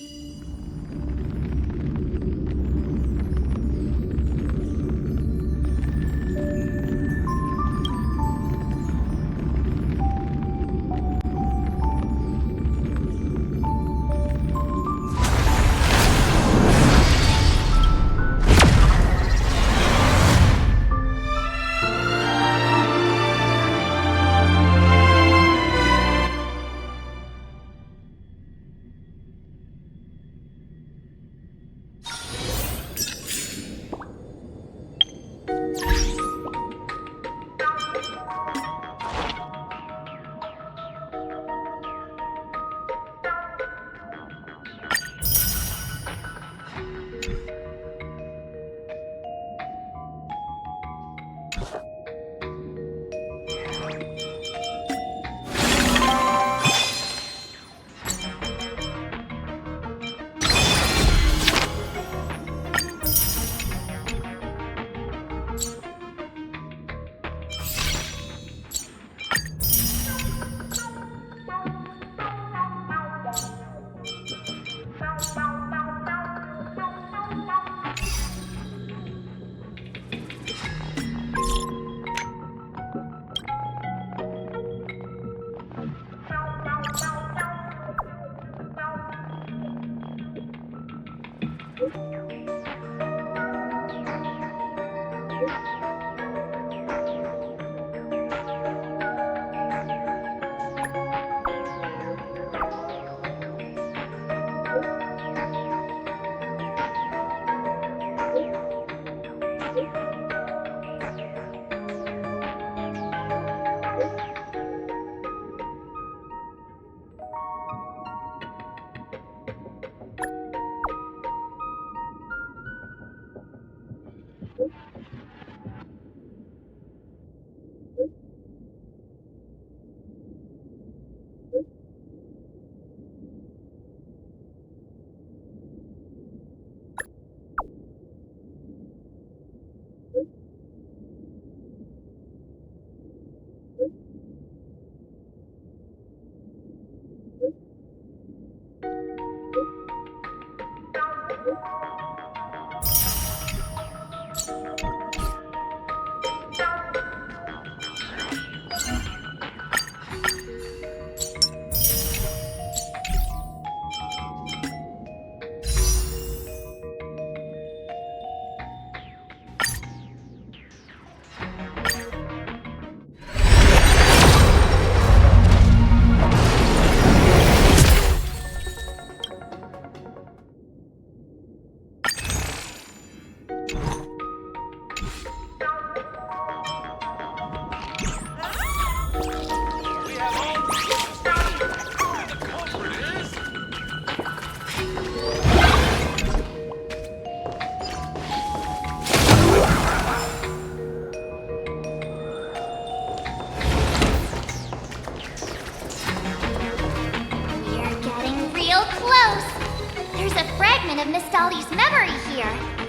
Of Miss Dolly's memory here.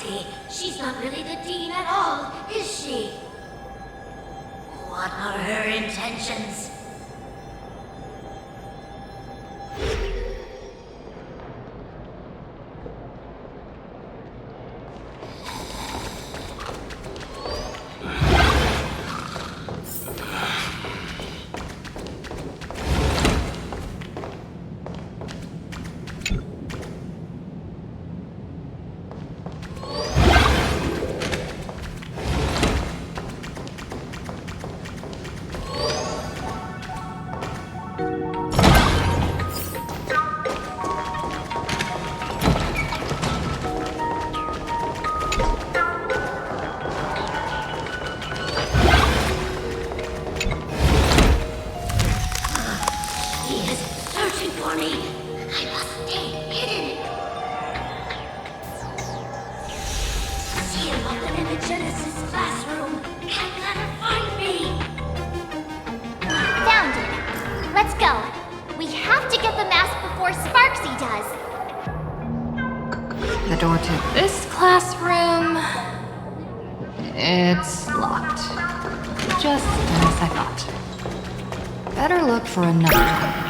see. She's not really the dean at all, is she? What are her intentions? The door to this classroom... it's locked. Just as I thought. Better look for another one.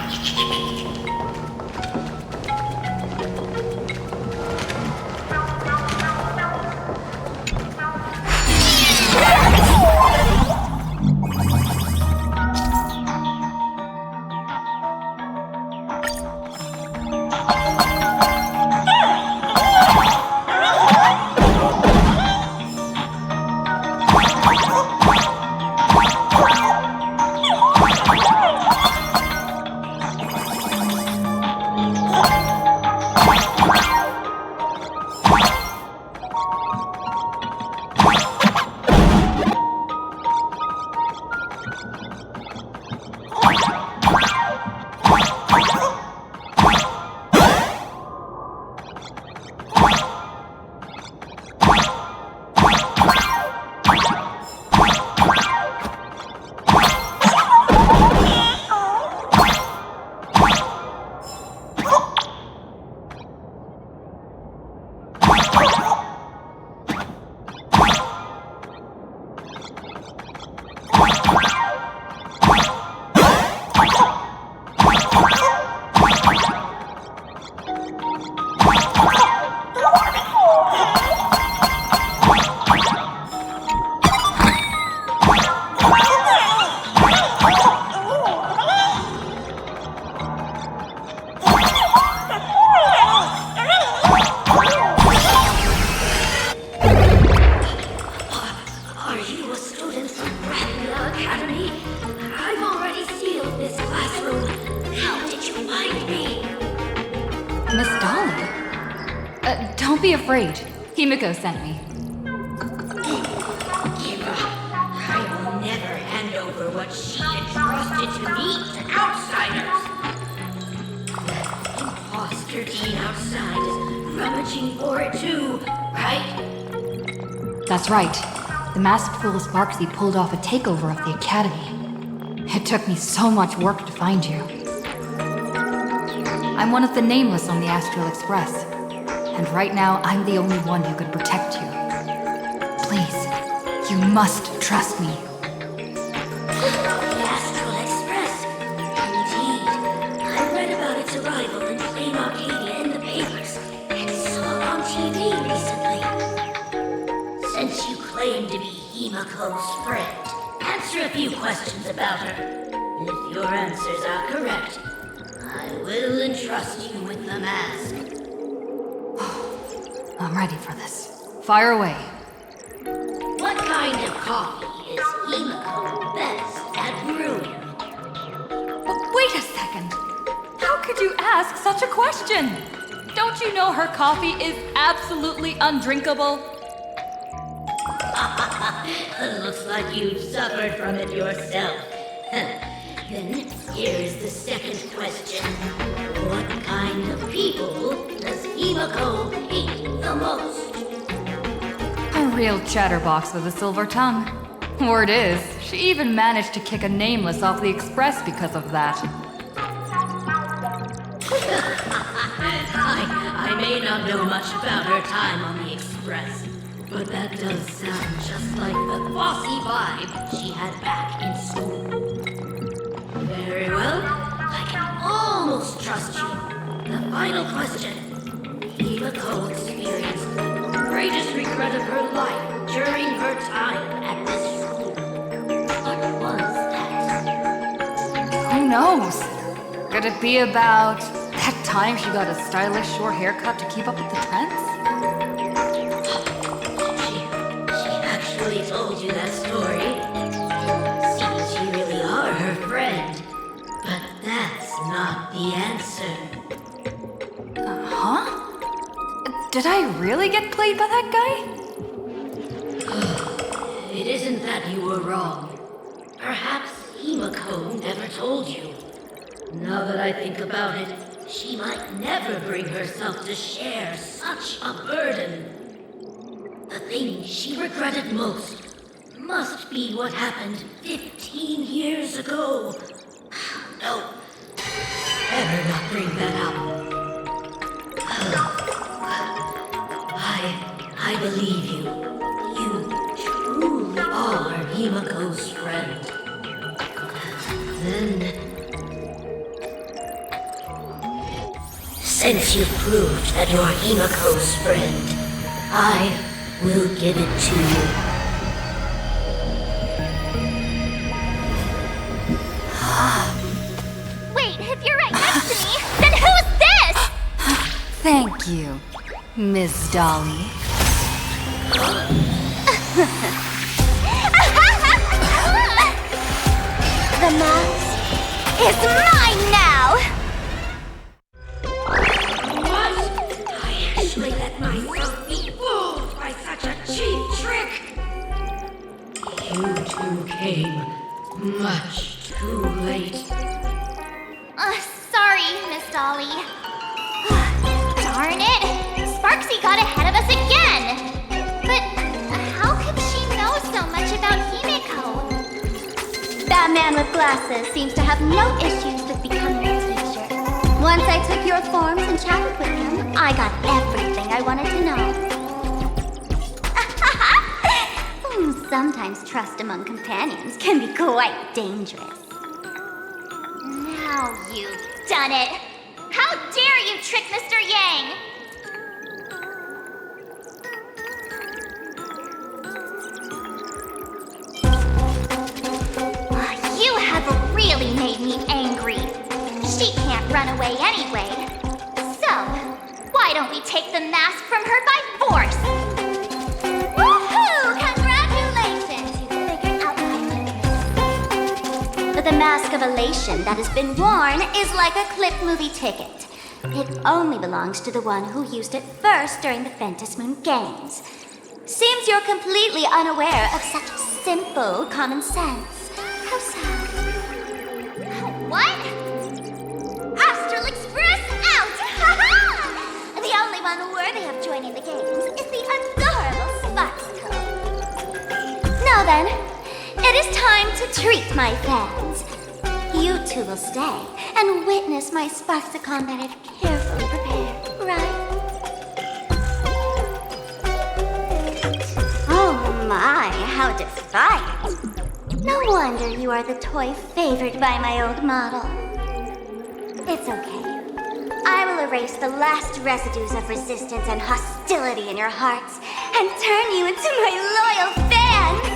Don't be afraid. Himiko sent me. Kira, I will never hand over what she entrusted to me to outsiders. That imposter dean outside is rummaging for it too, right? That's right. The masked fool Sparksy pulled off a takeover of the Academy. It took me so much work to find you. I'm one of the nameless on the Astral Express. And right now, I'm the only one who could protect you. Please, you must trust me. The Astral Express? Indeed. I read about its arrival in Flame Arcadia in the papers, and saw it on TV recently. Since you claim to be Himiko's friend, answer a few questions about her. If your answers are correct, I will entrust you with the mask. I'm ready for this. Fire away. What kind of coffee is Himiko best at brewing? Wait a second. How could you ask such a question? Don't you know her coffee is absolutely undrinkable? Looks like you've suffered from it yourself. Then here is the second question. What kind of people does Himiko hate the most? A real chatterbox with a silver tongue. Word is, she even managed to kick a nameless off the express because of that. I may may not know much about her time on the Express, but that does sound just like the bossy vibe she had back in school. Very well, I can almost trust you. The final question. Himiko experienced the greatest regret of her life during her time at this school. What was that? Who knows? Could it be about that time she got a stylish short haircut to keep up with the trends? She actually told you that story. Seems you really are her friend. But that's not the answer. Huh? Did I really get played by that guy? It isn't that you were wrong. Perhaps Himiko never told you. Now that I think about it, she might never bring herself to share such a burden. The thing she regretted most must be what happened 15 years ago. No, better not bring that up. I believe you. You truly are Himiko's friend. Then, since you've proved that you're Himiko's friend, I will give it to you. Wait, if you're right next to me, then who's this? Thank you, Miss Dolly. The mask is mine now! What? I actually let myself be fooled by such a cheap trick. You two came much too late. Sorry, Miss Dolly. Darn it! Sparksy got ahead of us again! But how could she know so much about Himiko? That man with glasses seems to have no issues with becoming a teacher. Once I took your forms and chatted with him, I got everything I wanted to know. Sometimes trust among companions can be quite dangerous. Now you've done it! How dare you trick Mr. Yang! You have really made me angry. She can't run away anyway. So, why don't we take the mask from her by force? Woohoo! Congratulations! You figured out my weakness. But the mask of elation that has been worn is like a clip movie ticket. It only belongs to the one who used it first during the Ventus Moon Games. Seems you're completely unaware of such simple common sense. How sad. What? Astral Express out! Ha-ha! The only one worthy of joining the games is the adorable Sparksicle. Now then, it is time to treat my fans. You two will stay and witness my Sparksicon that I've carefully prepared, right? Oh my, how defiant. No wonder you are the toy favored by my old model. It's okay. I will erase the last residues of resistance and hostility in your hearts and turn you into my loyal fans!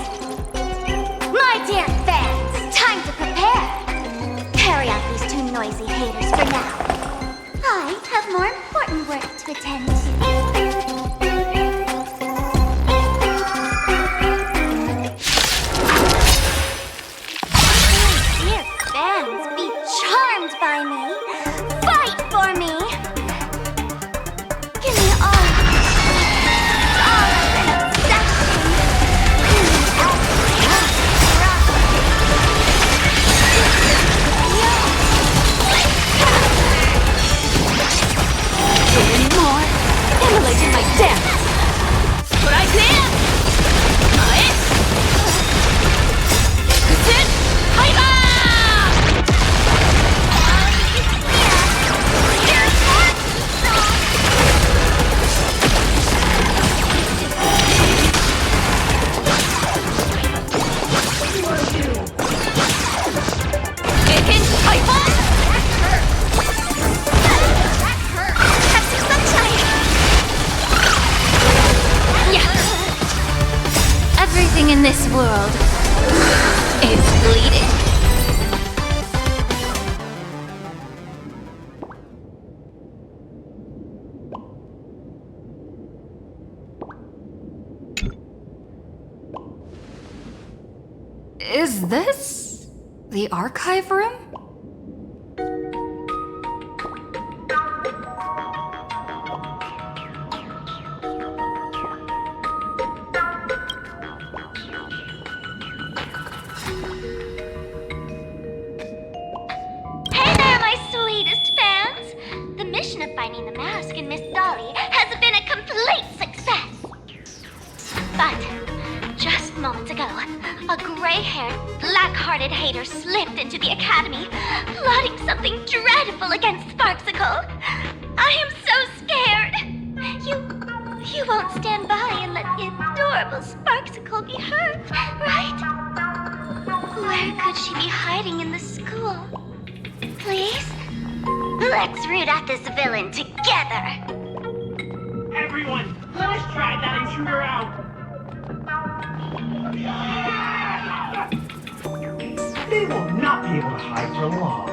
My dear fans, time to prepare! Carry out these two noisy haters for now. I have more important work to attend to. By me. Fight for me! Give me all of an obsession! More immolation Everything in this world is bleeding. Is this the archive room? Hey there, my sweetest fans! The mission of finding the mask in Miss Dolly has been a complete success. But just moments ago, a gray-haired, black-hearted hater slipped into the academy, plotting something dreadful against Sparksicle. I am so scared. You won't stand by and let the adorable Sparksicle be hurt, right? Where could she be hiding in the school? Please? Let's root out this villain together. Everyone, let us drag that intruder out! They will not be able to hide for long.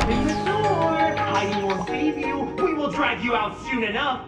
In the door! Hiding won't save you. We will drag you out soon enough.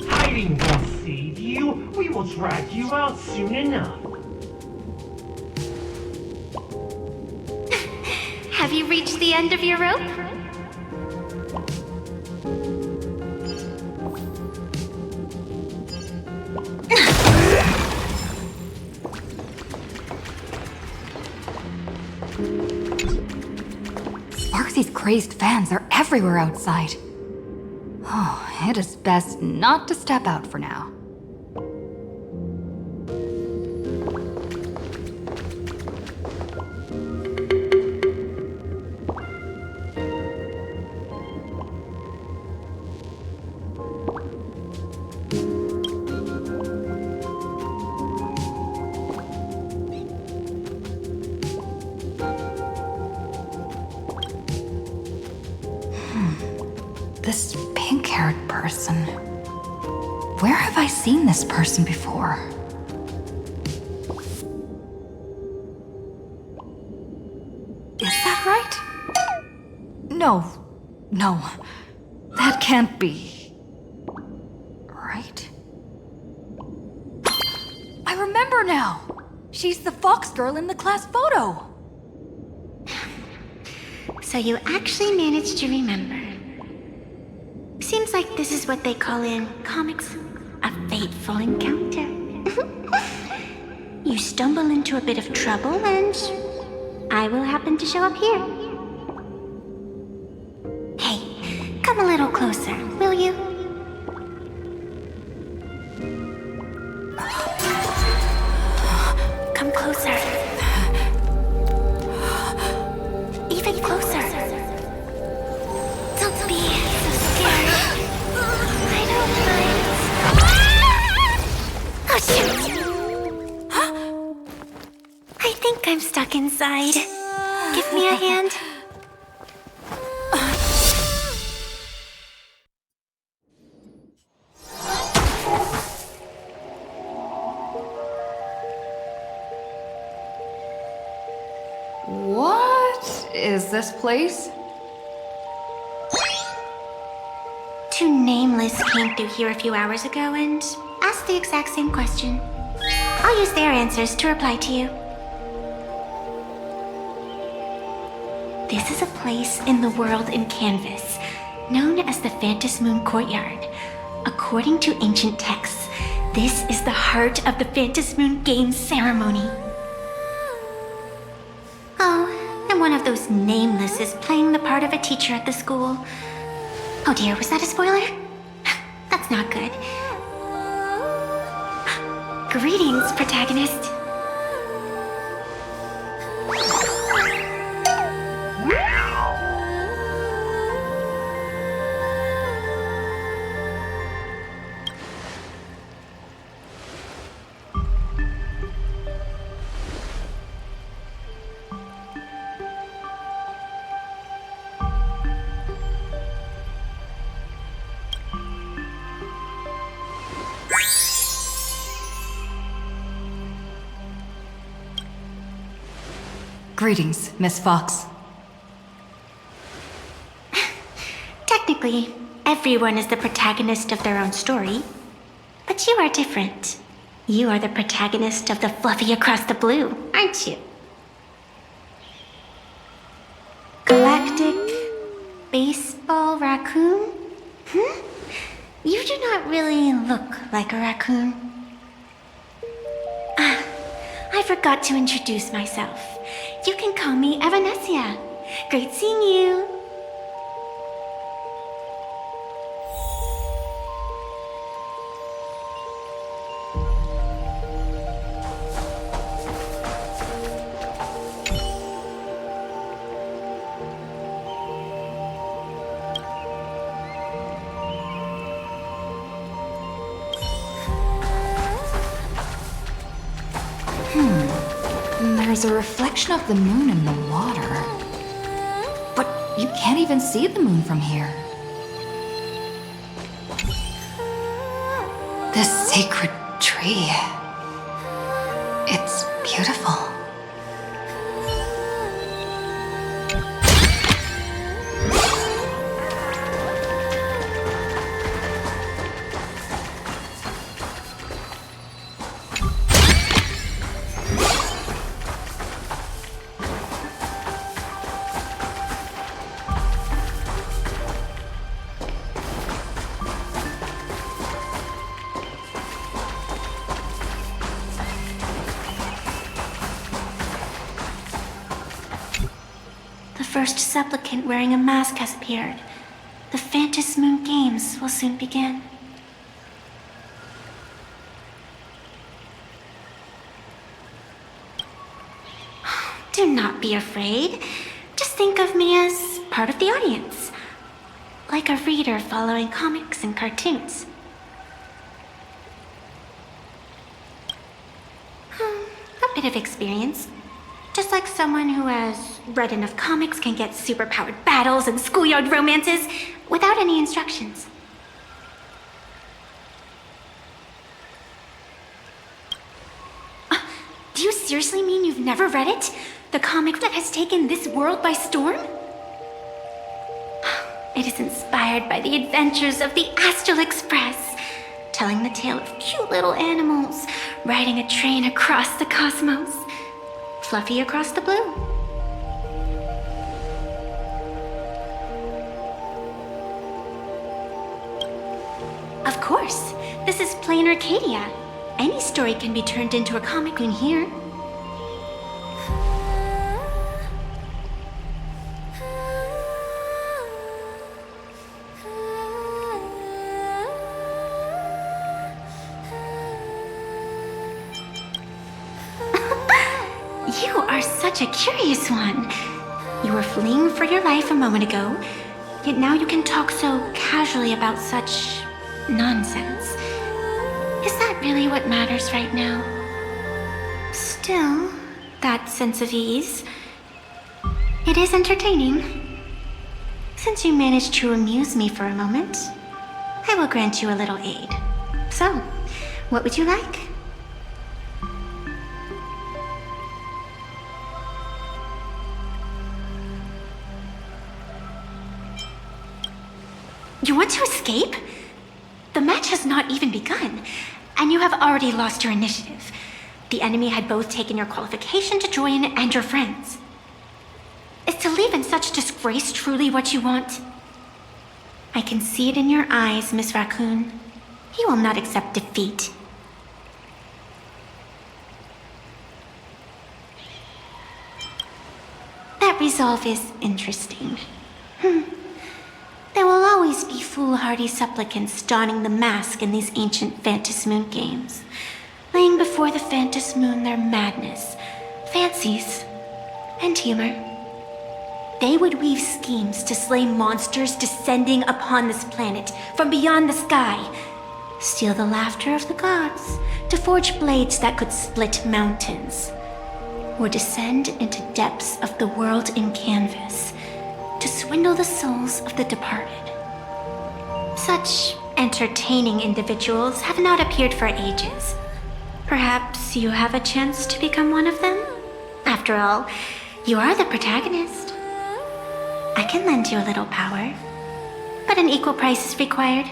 Hiding won't save you. We will drag you out soon enough. Have you reached the end of your rope? Sparksy's crazed fans are everywhere outside. Oh, it is best not to step out for now. This pink-haired person. Where have I seen this person before? Is that right? No. That can't be. Right? I remember now! She's the fox girl in the class photo! So you actually managed to remember. Seems like this is what they call in comics a fateful encounter. You stumble into a bit of trouble and I will happen to show up here. Hey, come a little closer, will you? Come closer. Even closer. Don't be so scared. I don't mind. Oh, shoot. I think I'm stuck inside. Give me a hand. What is this place? Two nameless came through here a few hours ago and asked the exact same question. I'll use their answers to reply to you. This is a place in the world in Canvas, known as the Phantasmoon Courtyard. According to ancient texts, This is the heart of the Fantasmoon Games ceremony. Oh, and one of those nameless is playing the part of a teacher at the school. Oh dear, was that a spoiler? That's not good. Greetings, protagonist. Greetings, Miss Fox. Technically, everyone is the protagonist of their own story. But you are different. You are the protagonist of the Fluffy Across the Blue, aren't you? Galactic baseball raccoon? You do not really look like a raccoon. I forgot to introduce myself. You can call me Evanescia. Great seeing you. There's a reflection of the moon in the water. But you can't even see the moon from here. This sacred tree. It's beautiful. The first supplicant wearing a mask has appeared. The Fantasmoon Games will soon begin. Do not be afraid. Just think of me as part of the audience. Like a reader following comics and cartoons. A bit of experience. Just like someone who has read enough comics can get superpowered battles and schoolyard romances without any instructions. Do you seriously mean you've never read it? The comic that has taken this world by storm? It is inspired by the adventures of the Astral Express, telling the tale of cute little animals riding a train across the cosmos. Fluffy Across the Blue. Of course, this is plain Arcadia. Any story can be turned into a comic in here. You are such a curious one. You were fleeing for your life a moment ago, yet now you can talk so casually about such nonsense. Is that really what matters right now? Still, that sense of ease. It is entertaining. Since you managed to amuse me for a moment, I will grant you a little aid. So, what would you like? You want to escape? The match has not even begun, and you have already lost your initiative. The enemy had both taken your qualification to join and your friends. Is to leave in such disgrace truly what you want? I can see it in your eyes, Miss Raccoon. You will not accept defeat. resolve is interesting. There will always be foolhardy supplicants donning the mask in these ancient Phantasmoon games, laying before the Phantasmoon their madness, fancies, and humor. They would weave schemes to slay monsters descending upon this planet from beyond the sky, steal the laughter of the gods to forge blades that could split mountains, or descend into depths of the world in canvas to swindle the souls of the departed. Such entertaining individuals have not appeared for ages. Perhaps you have a chance to become one of them? After all, you are the protagonist. I can lend you a little power, but an equal price is required.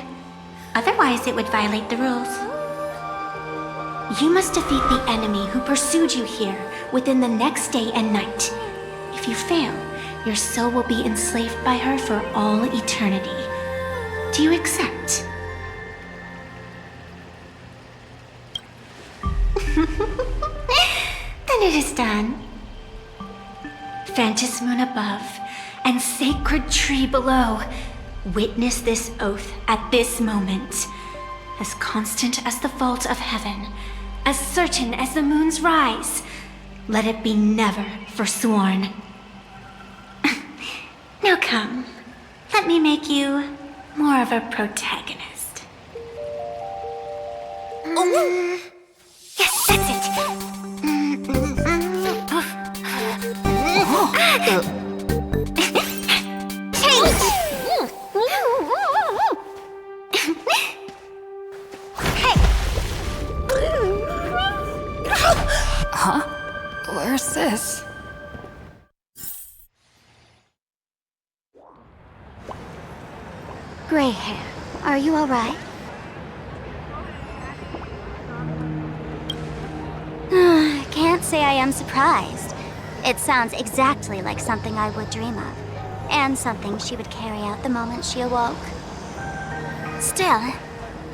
Otherwise, it would violate the rules. You must defeat the enemy who pursued you here within the next day and night. If you fail, your soul will be enslaved by her for all eternity. Do you accept? Then it is done. Phantasmoon above and sacred tree below, witness this oath at this moment. As constant as the vault of heaven, as certain as the moon's rise, let it be never forsworn. Now come, let me make you more of a protagonist. Yes, that's it. Change! Hey! Huh? Where's this? Gray hair, are you all right? Can't say I am surprised. It sounds exactly like something I would dream of, and something she would carry out the moment she awoke. Still,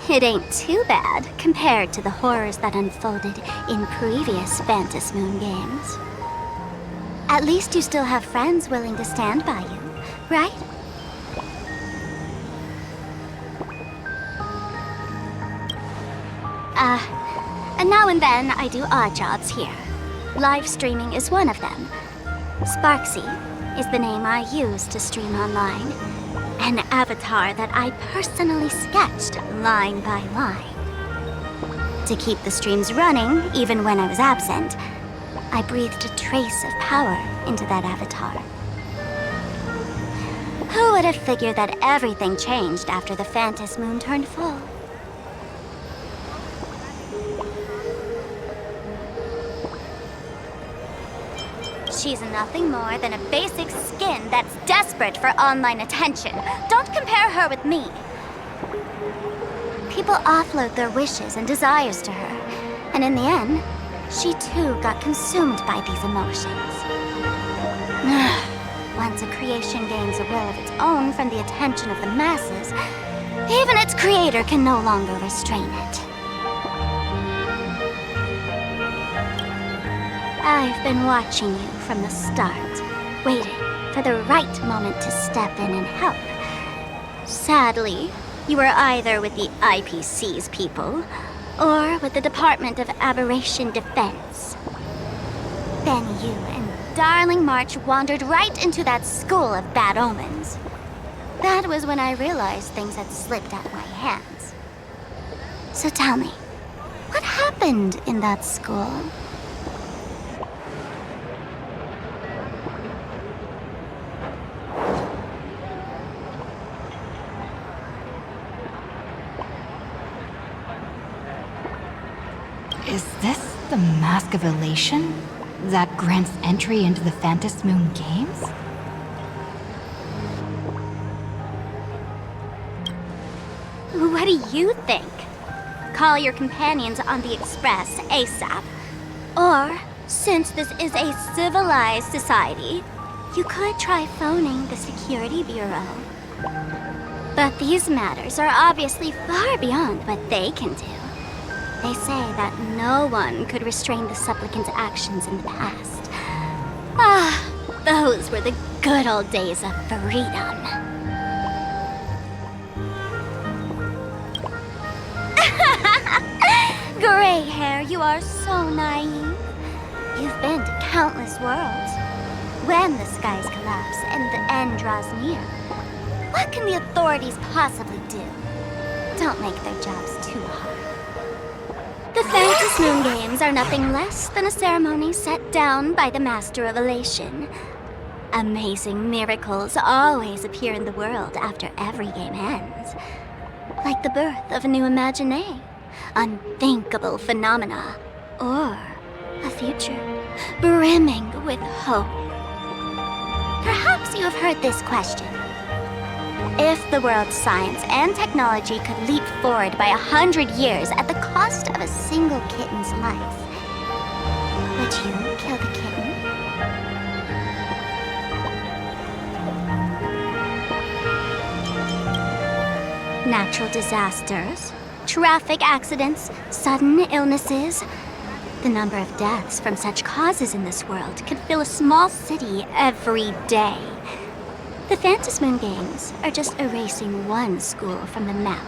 it ain't too bad compared to the horrors that unfolded in previous Phantasmoon games. At least you still have friends willing to stand by you, right? And now and then I do odd jobs here. Live streaming is one of them. Sparksy is the name I use to stream online. An avatar that I personally sketched line by line. To keep the streams running, even when I was absent, I breathed a trace of power into that avatar. Who would have figured that everything changed after the Phantasmoon turned full? She's nothing more than a basic skin that's desperate for online attention. Don't compare her with me. People offload their wishes and desires to her, and in the end, she too got consumed by these emotions. Once a creation gains a will of its own from the attention of the masses, even its creator can no longer restrain it. I've been watching you from the start, waiting for the right moment to step in and help. Sadly, you were either with the IPC's people, or with the Department of Aberration Defense. Then you and Darling March wandered right into that school of bad omens. That was when I realized things had slipped out of my hands. So tell me, what happened in that school? Is this the Mask of Elation that grants entry into the Phantasmoon games? What do you think? Call your companions on the Express ASAP. Or, since this is a civilized society, you could try phoning the Security Bureau. But these matters are obviously far beyond what they can do. They say that no one could restrain the supplicant's actions in the past. Those were the good old days of freedom. Gray hair, you are so naive. You've been to countless worlds. When the skies collapse and the end draws near, what can the authorities possibly do? Don't make their jobs too hard. The Phantom Moon Games are nothing less than a ceremony set down by the Master of Elation. Amazing miracles always appear in the world after every game ends. Like the birth of a new imaginé, unthinkable phenomena, or a future brimming with hope. Perhaps you have heard this question. If the world's science and technology could leap forward by 100 years at the cost of a single kitten's life, would you kill the kitten? Natural disasters, traffic accidents, sudden illnesses. The number of deaths from such causes in this world can fill a small city every day. The Phantom Moon Games are just erasing one school from the map.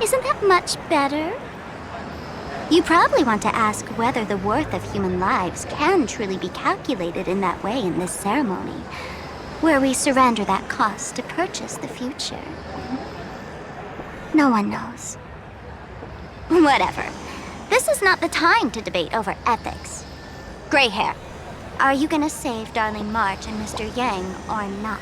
Isn't that much better? You probably want to ask whether the worth of human lives can truly be calculated in that way in this ceremony, where we surrender that cost to purchase the future. No one knows. Whatever. This is not the time to debate over ethics. Gray hair, are you gonna save Darling March and Mr. Yang or not?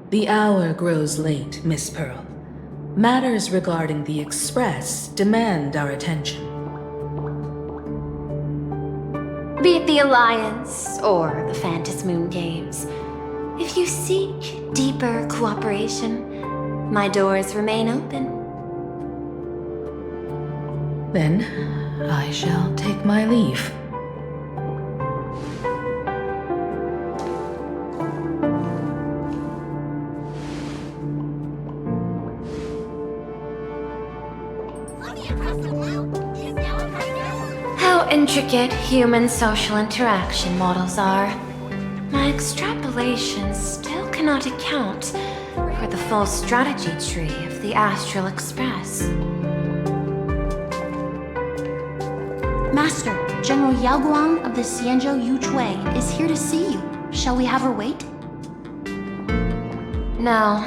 The hour grows late, Miss Pearl. Matters regarding the Express demand our attention. Be it the Alliance or the Phantom Moon Games, if you seek deeper cooperation, my doors remain open. Then I shall take my leave. How intricate human social interaction models are. My extrapolations still cannot account for the full strategy tree of the Astral Express. Master, General Yao Guang of the Xianzhou Yuchui is here to see you. Shall we have her wait? No.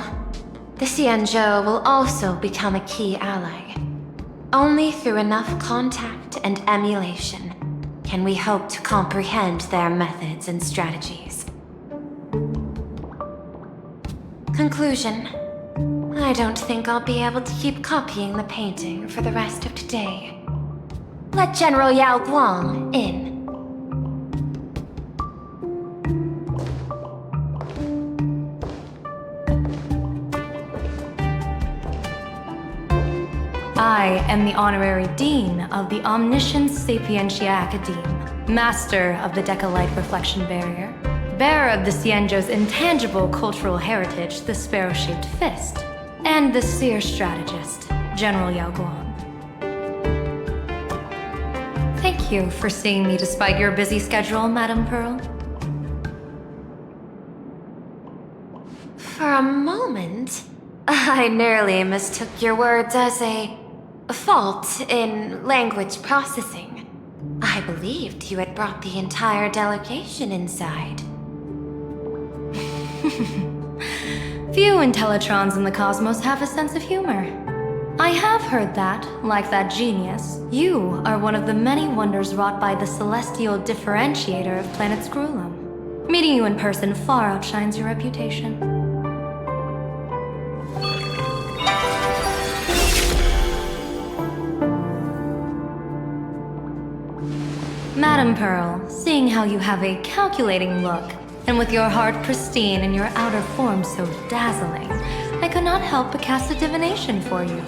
The Xianzhou will also become a key ally. Only through enough contact and emulation can we hope to comprehend their methods and strategies. Conclusion. I don't think I'll be able to keep copying the painting for the rest of today. Let General Yao Guang in. I am the Honorary Dean of the Omniscience Sapientia Academe, Master of the Decalite Reflection Barrier, bearer of the Xianzhou's intangible cultural heritage, the Sparrow-Shaped Fist, and the Seer Strategist, General Yao Guang. Thank you for seeing me despite your busy schedule, Madame Pearl. For a moment, I nearly mistook your words as a fault in language processing. I believed you had brought the entire delegation inside. Few Intellitrons in the cosmos have a sense of humor. I have heard that, like that genius, you are one of the many wonders wrought by the celestial differentiator of planet Scrulum. Meeting you in person far outshines your reputation. Madam Pearl, seeing how you have a calculating look, and with your heart pristine and your outer form so dazzling, I could not help but cast a divination for you.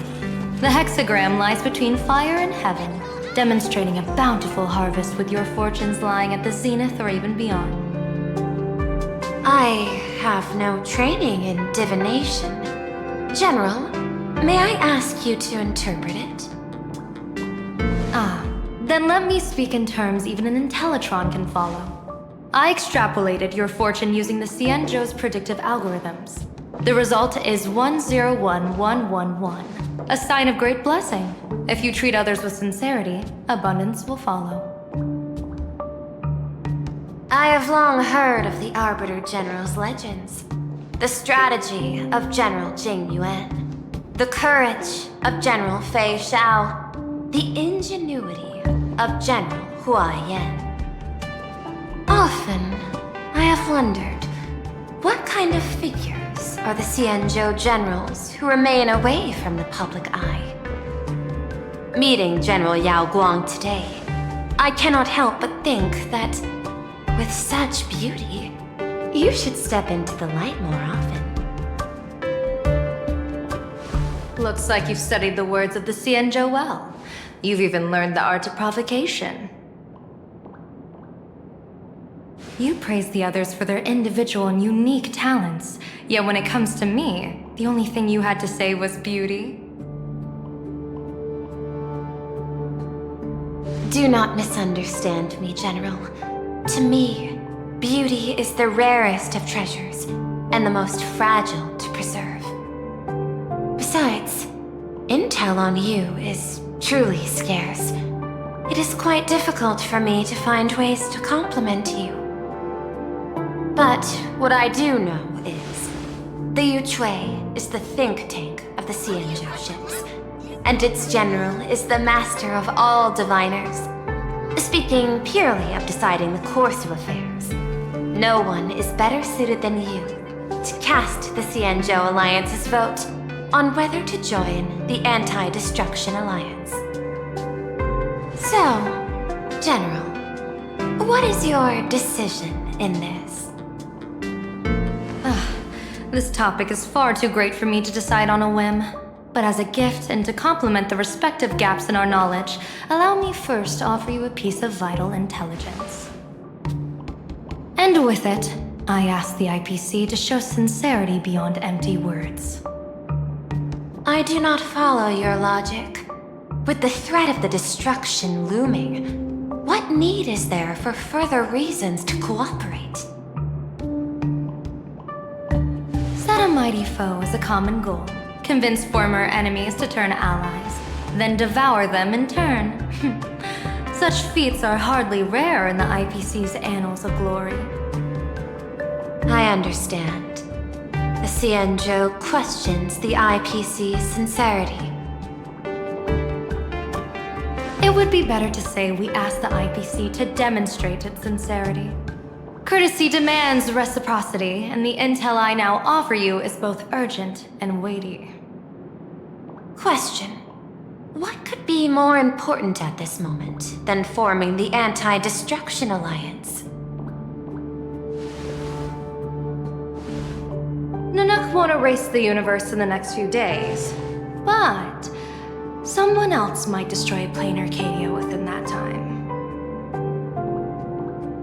The hexagram lies between fire and heaven, demonstrating a bountiful harvest with your fortunes lying at the zenith or even beyond. I have no training in divination. General, may I ask you to interpret it? Then let me speak in terms even an Intellitron can follow. I extrapolated your fortune using the Cienjo's predictive algorithms. The result is 101111, a sign of great blessing. If you treat others with sincerity, abundance will follow. I have long heard of the Arbiter General's legends. The strategy of General Jing Yuan. The courage of General Fei Xiao. The ingenuity of General Hua Yan. Often, I have wondered, what kind of figures are the Cienjo generals who remain away from the public eye? Meeting General Yao Guang today, I cannot help but think that, with such beauty, you should step into the light more often. Looks like you've studied the words of the Cienjo well. You've even learned the art of provocation. You praise the others for their individual and unique talents, yet when it comes to me, the only thing you had to say was beauty. Do not misunderstand me, General. To me, beauty is the rarest of treasures and the most fragile to preserve. Besides, intel on you is truly scarce. It is quite difficult for me to find ways to compliment you. But what I do know is, the Yuchui is the think tank of the Cienjo ships, and its general is the master of all diviners. Speaking purely of deciding the course of affairs, no one is better suited than you to cast the Cienjo Alliance's vote on whether to join the Anti-Destruction Alliance. So, General, what is your decision in this? This topic is far too great for me to decide on a whim. But as a gift and to complement the respective gaps in our knowledge, allow me first to offer you a piece of vital intelligence. And with it, I ask the IPC to show sincerity beyond empty words. I do not follow your logic. With the threat of the destruction looming, what need is there for further reasons to cooperate? Set a mighty foe as a common goal. Convince former enemies to turn allies, then devour them in turn. Such feats are hardly rare in the IPC's annals of glory. I understand. The Cienjo questions the IPC's sincerity. It would be better to say we ask the IPC to demonstrate its sincerity. Courtesy demands reciprocity, and the intel I now offer you is both urgent and weighty. Question. What could be more important at this moment than forming the Anti-Destruction Alliance? Nanook won't erase the universe in the next few days, but someone else might destroy plain Arcadia within that time.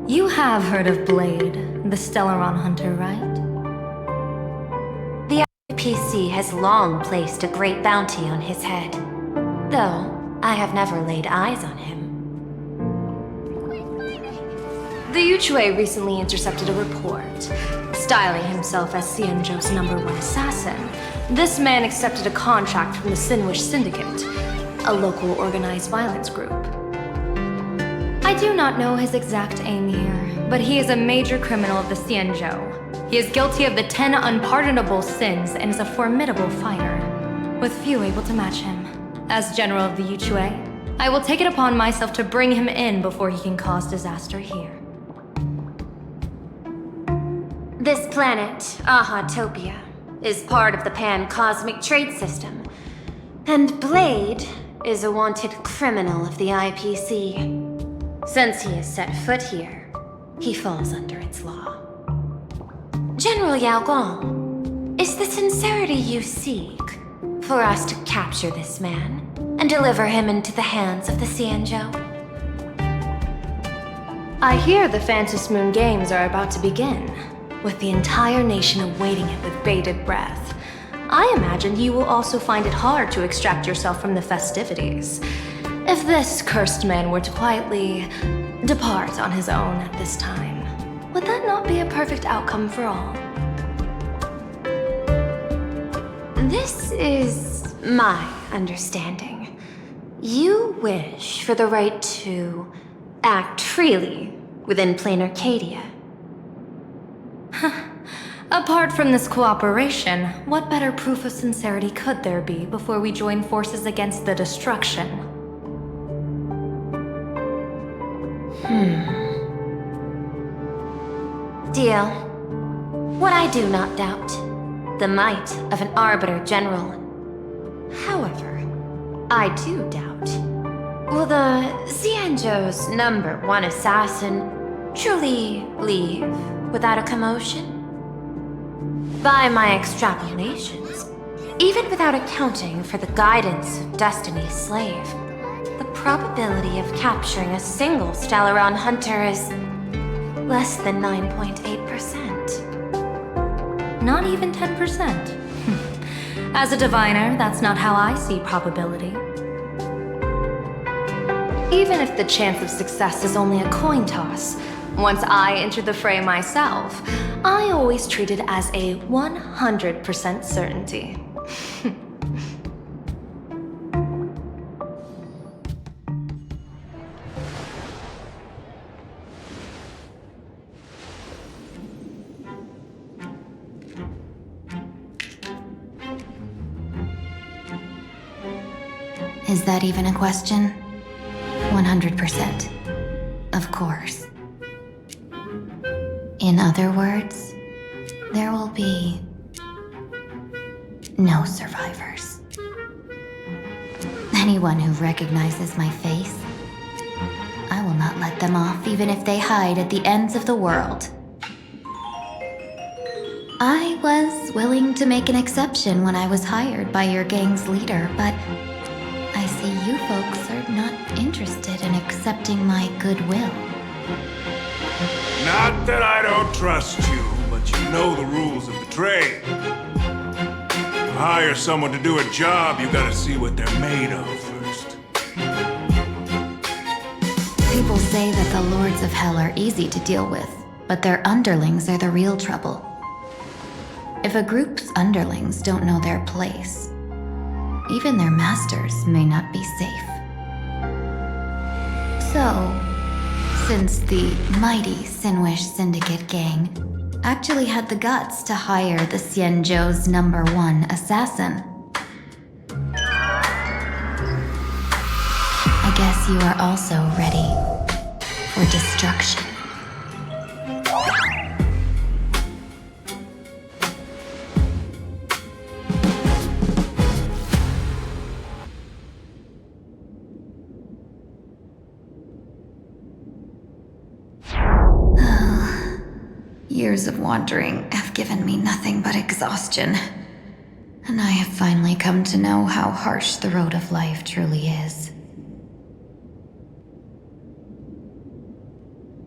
You have heard of Blade, the Stellaron hunter, right? The IPC has long placed a great bounty on his head, though I have never laid eyes on him. The Yuchui recently intercepted a report. Styling himself as Cienjo's #1 assassin, this man accepted a contract from the Sinwish Syndicate, a local organized violence group. I do not know his exact aim here, but he is a major criminal of the Cienjo. He is guilty of the 10 unpardonable sins and is a formidable fighter. with few able to match him. As General of the Yuchue, I will take it upon myself to bring him in before he can cause disaster here. This planet, Ahatopia, is part of the Pan-Cosmic Trade System. And Blade is a wanted criminal of the IPC. Since he has set foot here, he falls under its law. General Yao Gong, is the sincerity you seek for us to capture this man and deliver him into the hands of the Xianzhou? I hear the Phantom Moon Games are about to begin, with the entire nation awaiting it with bated breath. I imagine you will also find it hard to extract yourself from the festivities. If this cursed man were to quietly depart on his own at this time, would that not be a perfect outcome for all? This is my understanding. You wish for the right to act freely within plain Arcadia. Apart from this cooperation, what better proof of sincerity could there be before we join forces against the destruction? Deal. What I do not doubt, the might of an Arbiter General. However, I do doubt, will the Xianzhou's #1 assassin truly leave without a commotion? By my extrapolations, even without accounting for the guidance of Destiny's slave, the probability of capturing a single Stellaron hunter is less than 9.8%. Not even 10%. As a diviner, that's not how I see probability. Even if the chance of success is only a coin toss, once I enter the fray myself, I always treat it as a 100% certainty. Is that even a question? 100%. Of course. In other words, there will be no survivors. Anyone who recognizes my face, I will not let them off even if they hide at the ends of the world. I was willing to make an exception when I was hired by your gang's leader, but I see you folks are not interested in accepting my goodwill. Not that I don't trust you, but you know the rules of the trade. To hire someone to do a job, you gotta see what they're made of first. People say that the Lords of Hell are easy to deal with, but their underlings are the real trouble. If a group's underlings don't know their place, even their masters may not be safe. So, since the mighty Sinwish Syndicate gang actually had the guts to hire the Xianzhou's #1 assassin, I guess you are also ready for destruction. Years of wandering have given me nothing but exhaustion, and I have finally come to know how harsh the road of life truly is.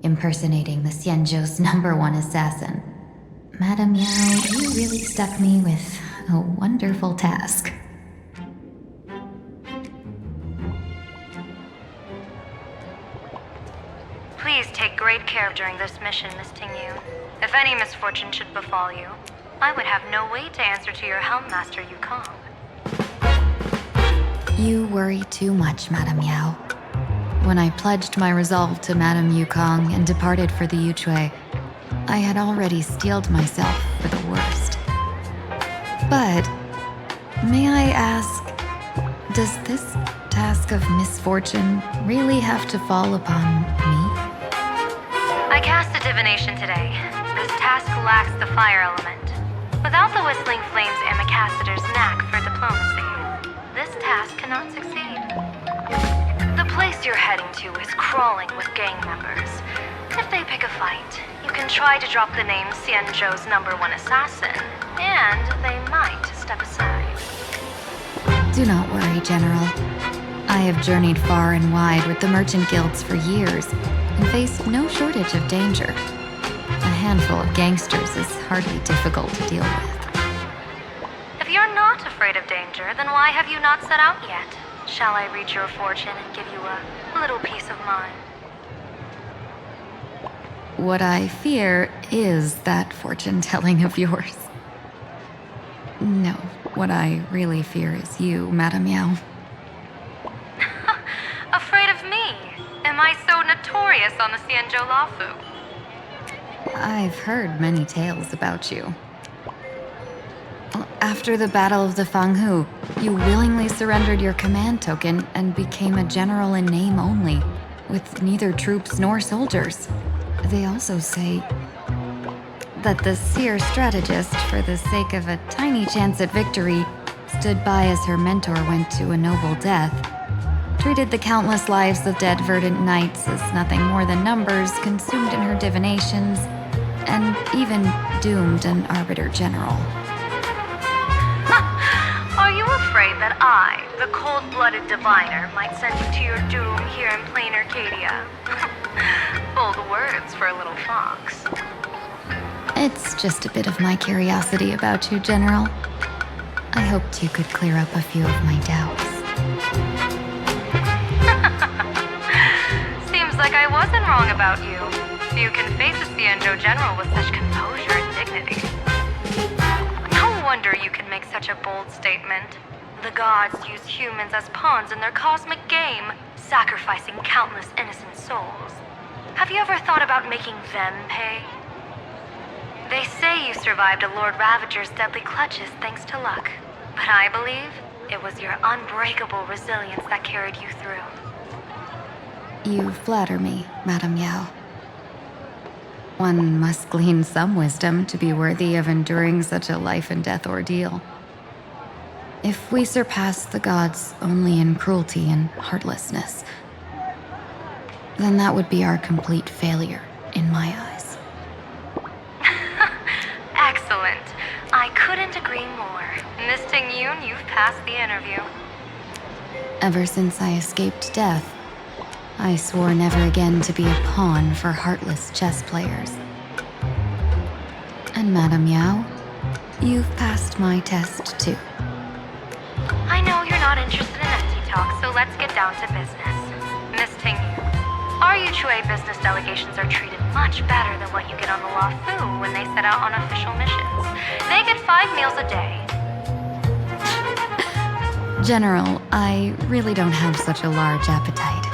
Impersonating the Xianzhou's #1 assassin, Madame Yao, you really stuck me with a wonderful task. Please take great care during this mission, Miss Tingyu. If any misfortune should befall you, I would have no way to answer to your Helm Master Yukong. You worry too much, Madame Yao. When I pledged my resolve to Madame Yukong and departed for the Yuchue, I had already steeled myself for the worst. But May I ask, does this task of misfortune really have to fall upon me? I cast a divination today. This task lacks the fire element. Without the whistling flames and the caster's knack for diplomacy, this task cannot succeed. The place you're heading to is crawling with gang members. If they pick a fight, you can try to drop the name Xianzhou's #1 assassin, and they might step aside. Do not worry, General. I have journeyed far and wide with the merchant guilds for years and faced no shortage of danger. A handful of gangsters is hardly difficult to deal with. If you're not afraid of danger, then why have you not set out yet? Shall I read your fortune and give you a little peace of mind? What I fear is that fortune-telling of yours. No, what I really fear is you, Madame Yao. Afraid of me? Am I so notorious on the Xianzhou Lafu? I've heard many tales about you. After the Battle of the Fanghu, you willingly surrendered your command token and became a general in name only, with neither troops nor soldiers. They also say that the seer strategist, for the sake of a tiny chance at victory, stood by as her mentor went to a noble death, treated the countless lives of dead verdant knights as nothing more than numbers consumed in her divinations, and even doomed an arbiter general. Are you afraid that I, the cold-blooded diviner, might send you to your doom here in plain Arcadia? Bold words for a little fox. It's just a bit of my curiosity about you, General. I hoped you could clear up a few of my doubts. Seems like I wasn't wrong about you. You can face a Xianzhou general with such composure and dignity. No wonder you can make such a bold statement. The gods use humans as pawns in their cosmic game, sacrificing countless innocent souls. Have you ever thought about making them pay? They say you survived a Lord Ravager's deadly clutches thanks to luck, but I believe it was your unbreakable resilience that carried you through. You flatter me, Madame Yao. One must glean some wisdom to be worthy of enduring such a life-and-death ordeal. If we surpass the gods only in cruelty and heartlessness, then that would be our complete failure in my eyes. Excellent. I couldn't agree more. Miss Ting-Yun, you've passed the interview. Ever since I escaped death, I swore never again to be a pawn for heartless chess players. And Madame Yao, you've passed my test too. I know you're not interested in empty talk, so let's get down to business. Miss Ting-Yun, our Yuchue business delegations are treated much better than what you get on the Lafu when they set out on official missions. They get 5 meals a day. General, I really don't have such a large appetite.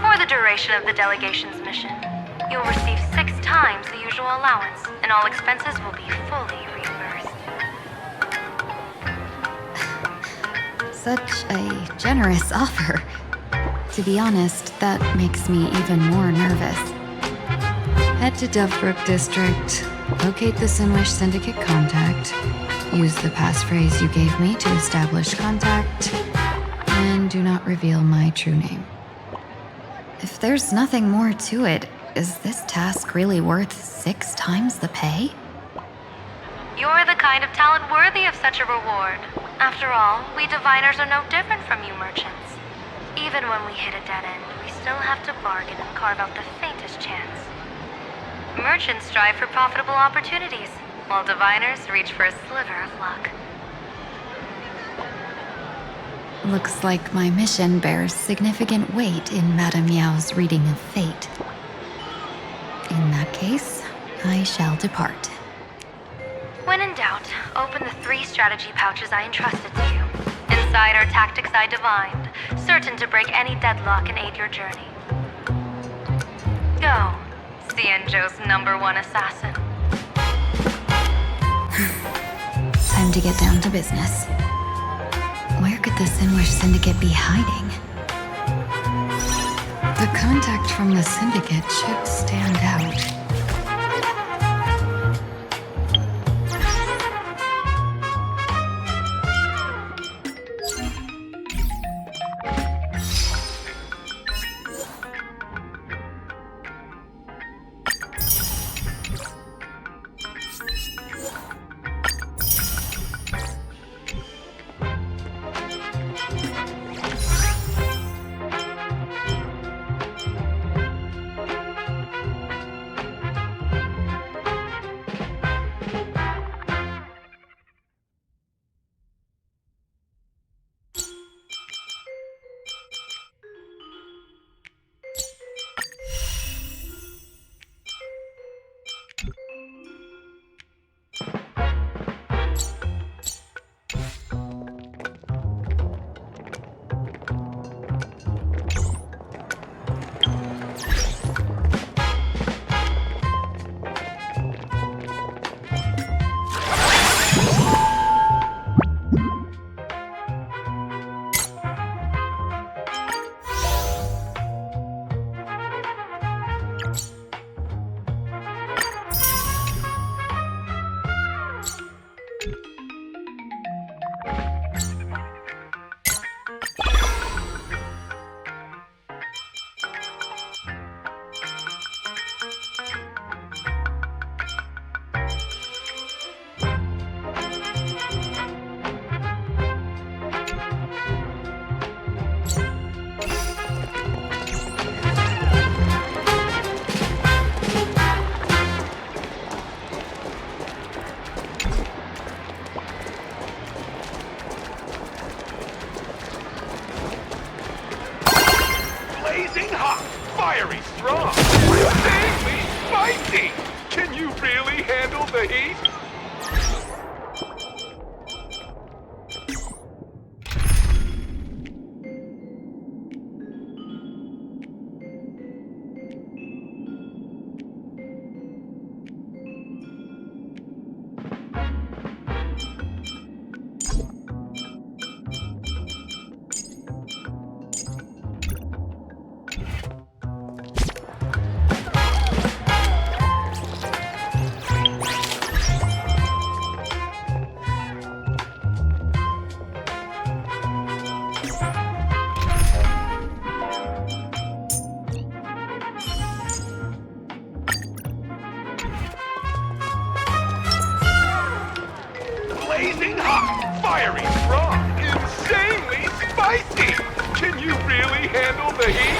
For the duration of the delegation's mission, you'll receive 6 times the usual allowance, and all expenses will be fully reimbursed. Such a generous offer. To be honest, that makes me even more nervous. Head to Dovebrook District, locate the Sinwish Syndicate contact, use the passphrase you gave me to establish contact, and do not reveal my true name. If there's nothing more to it, is this task really worth 6 times the pay? You're the kind of talent worthy of such a reward. After all, we diviners are no different from you merchants. Even when we hit a dead end, we still have to bargain and carve out the faintest chance. Merchants strive for profitable opportunities, while diviners reach for a sliver of luck. Looks like my mission bears significant weight in Madame Yao's reading of fate. In that case, I shall depart. When in doubt, open the 3 strategy pouches I entrusted to you. Inside are tactics I divined, certain to break any deadlock and aid your journey. Go, Xianzhou's #1 assassin. Time time to get down to business. Where could the Sinwish Syndicate be hiding? The contact from the Syndicate should stand out. Blazing hot, fiery strong, insanely spicy! Can you really handle the heat? Blazing hot, fiery strong, insanely spicy! Can you really handle the heat?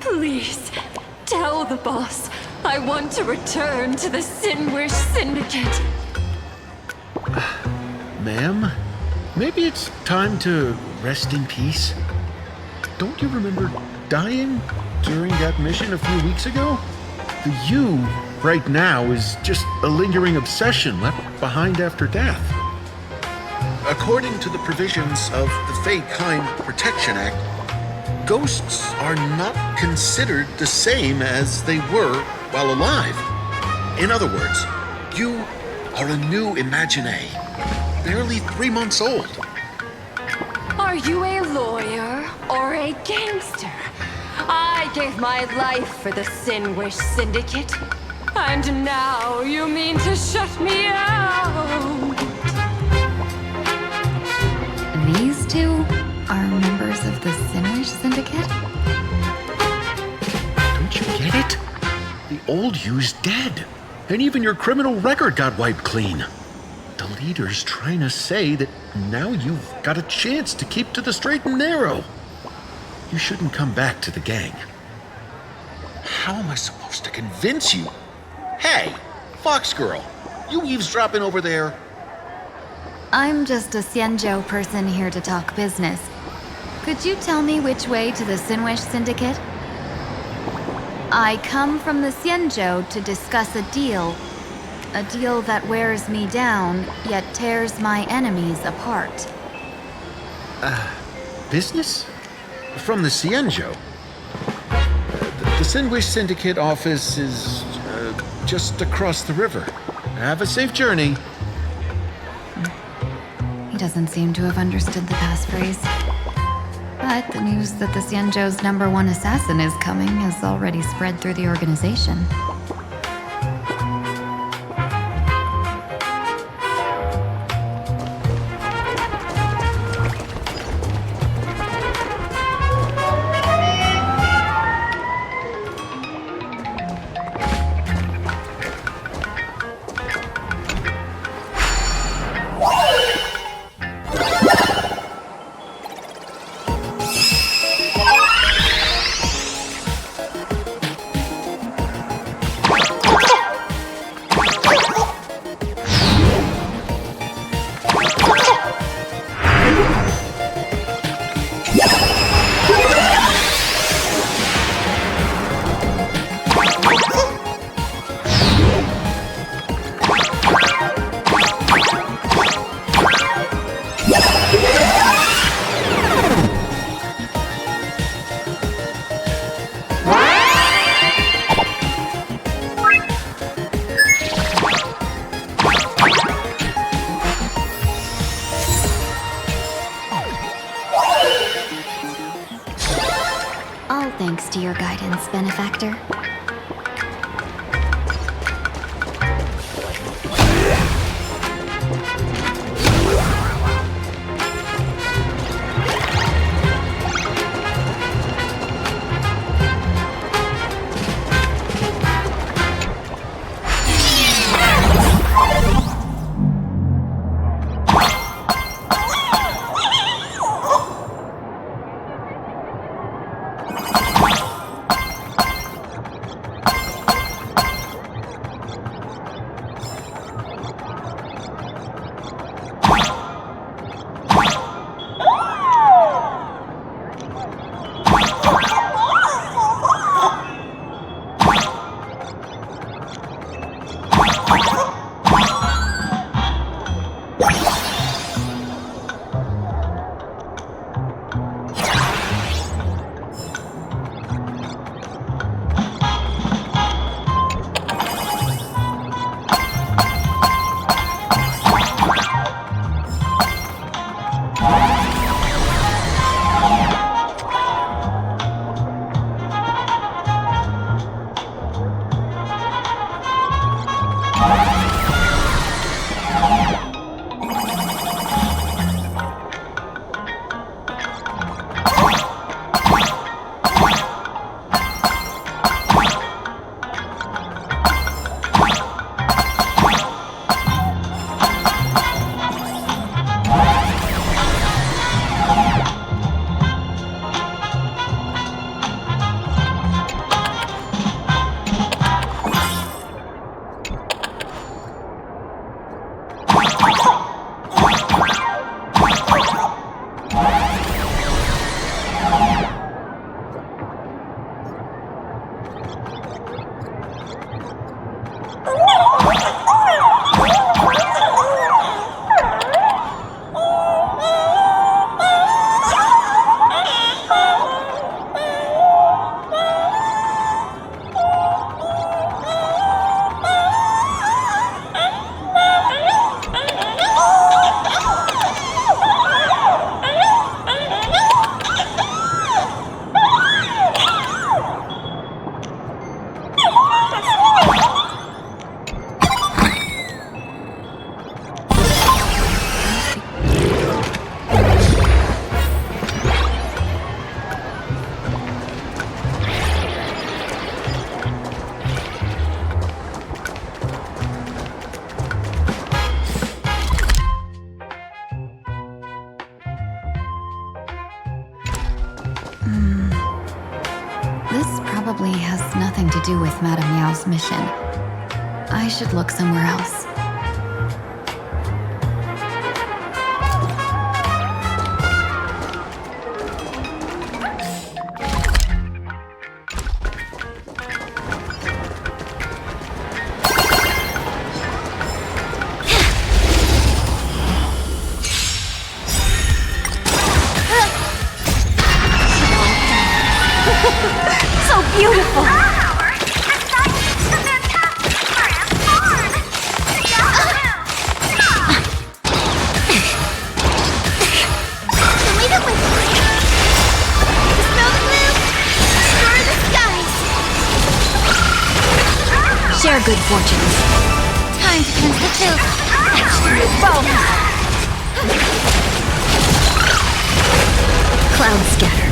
Please, tell the boss I want to return to the Sinwish Syndicate. Ma'am, maybe it's time to rest in peace. Don't you remember dying during that mission a few weeks ago? The you right now is just a lingering obsession left behind after death. According to the provisions of the Fate-Kind Protection Act, ghosts are not considered the same as they were while alive. In other words, you are a new Imagine, barely 3 months old. Are you a lawyer or a gangster? I gave my life for the Sinwish Syndicate. And now you mean to shut me out? These two are members of the Sinwish Syndicate? Don't you get it? The old you's dead. And even your criminal record got wiped clean. The leader's trying to say that now you've got a chance to keep to the straight and narrow. You shouldn't come back to the gang. How am I supposed to convince you? Hey, Fox Girl, you eavesdropping over there? I'm just a Xianzhou person here to talk business. Could you tell me which way to the Sinwish Syndicate? I come from the Xianzhou to discuss a deal. A deal that wears me down, yet tears my enemies apart. Business? From the Xianzhou? The Sinwish Syndicate office is just across the river. Have a safe journey. He doesn't seem to have understood the passphrase. But the news that the Xianzhou's #1 assassin is coming has already spread through the organization. All thanks to your guidance, benefactor. do with Madame Meow's mission. I should look somewhere else. So beautiful! Share good fortunes. Time to cleanse the filth. Clouds scattered.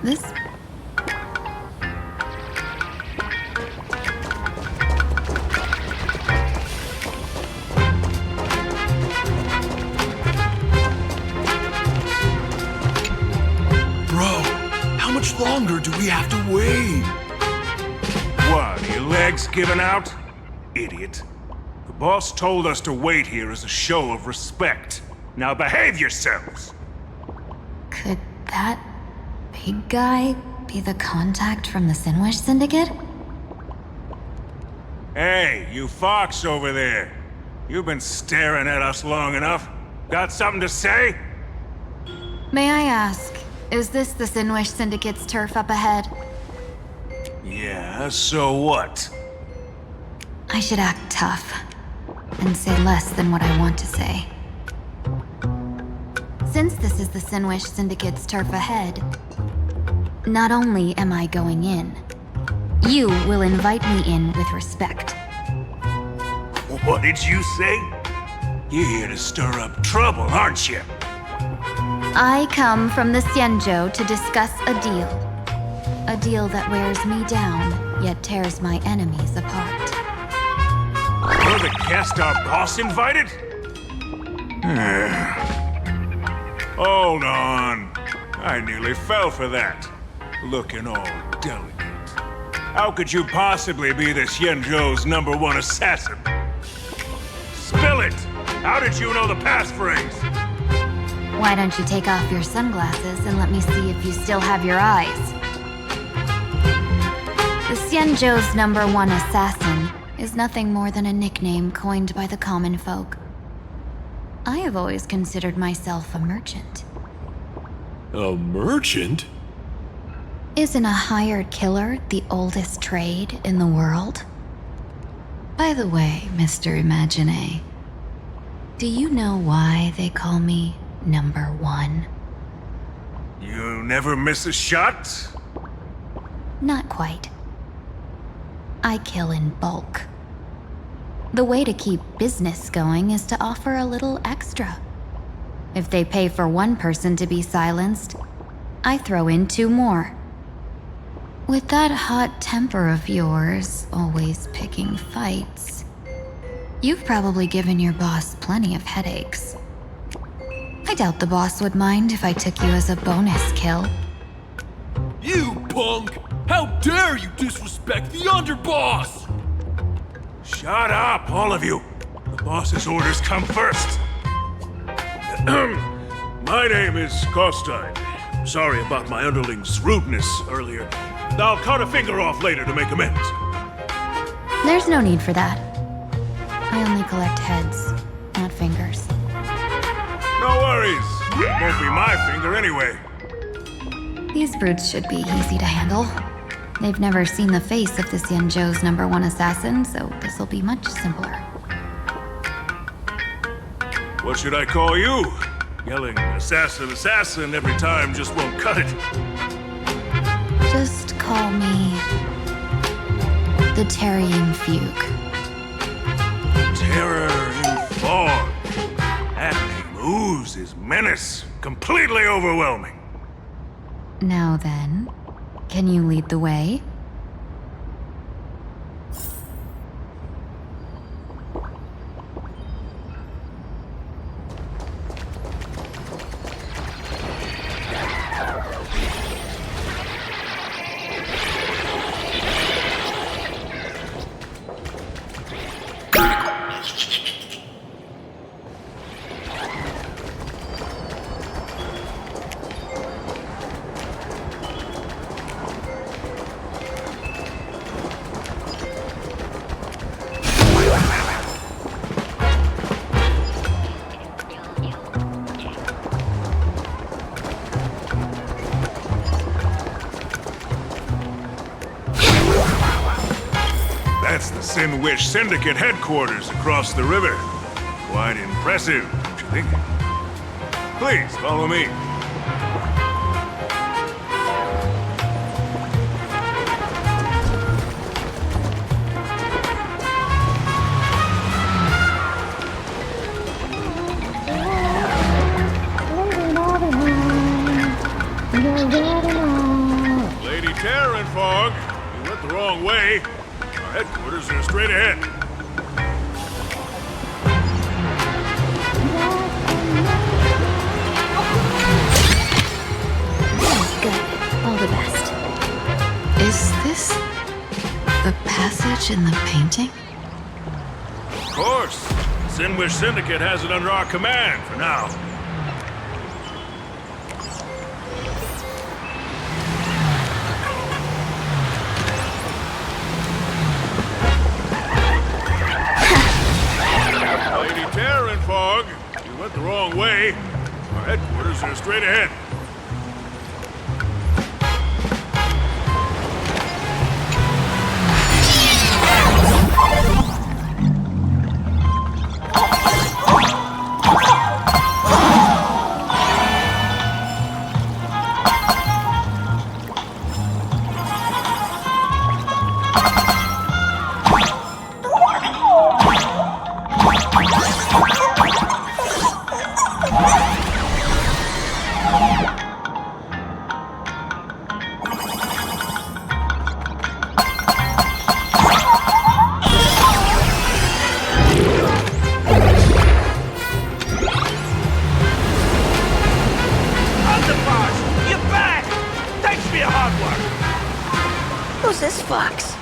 This... Bro, how much longer do we have to wait? What, are your legs giving out? Idiot. The boss told us to wait here as a show of respect. Now behave yourselves! Could that big guy be the contact from the Sinwish Syndicate? Hey, you fox over there. You've been staring at us long enough. Got something to say? May I ask, is this the Sinwish Syndicate's turf up ahead? Yeah, so what? I should act tough and say less than what I want to say. Since this is the Sinwish Syndicate's turf ahead, not only am I going in, you will invite me in with respect. What did you say? You're here to stir up trouble, aren't you? I come from the Xianzhou to discuss a deal. A deal that wears me down, yet tears my enemies apart. You're the guest our boss invited? Hold on. I nearly fell for that. Looking all delicate. How could you possibly be the Xianzhou's #1 assassin? Spill it! How did you know the passphrase? Why don't you take off your sunglasses and let me see if you still have your eyes? The Xianzhou's #1 assassin is nothing more than a nickname coined by the common folk. I have always considered myself a merchant. A merchant? Isn't a hired killer the oldest trade in the world? By the way, Mr. Imagine, do you know why they call me #1? You never miss a shot? Not quite. I kill in bulk. The way to keep business going is to offer a little extra. If they pay for one person to be silenced, I throw in 2 more. With that hot temper of yours, always picking fights, you've probably given your boss plenty of headaches. I doubt the boss would mind if I took you as a bonus kill. You punk! How dare you disrespect the underboss! Shut up, all of you! The boss's orders come first. My name is Kostai. Sorry about my underling's rudeness earlier. I'll cut a finger off later to make amends. There's no need for that. I only collect heads, not fingers. No worries. It won't be my finger anyway. These brutes should be easy to handle. They've never seen the face of this Yanzhou's #1 assassin, so this'll be much simpler. What should I call you? Yelling assassin, assassin every time just won't cut it. Just call me the Tarrying Fugue. Terror in fog. That name oozes menace. Completely overwhelming. Now then, can you lead the way? That's the Sin Wish Syndicate headquarters across the river. Quite impressive, don't you think? Please, follow me. Lady Terror and Fog, you went the wrong way. Our headquarters are straight ahead. Good. All the best. Is this the passage in the painting? Of course. Sin Wish Syndicate has it under our command for now. Lady Terror and Fog, you went the wrong way. Our headquarters are straight ahead. Who's this fox?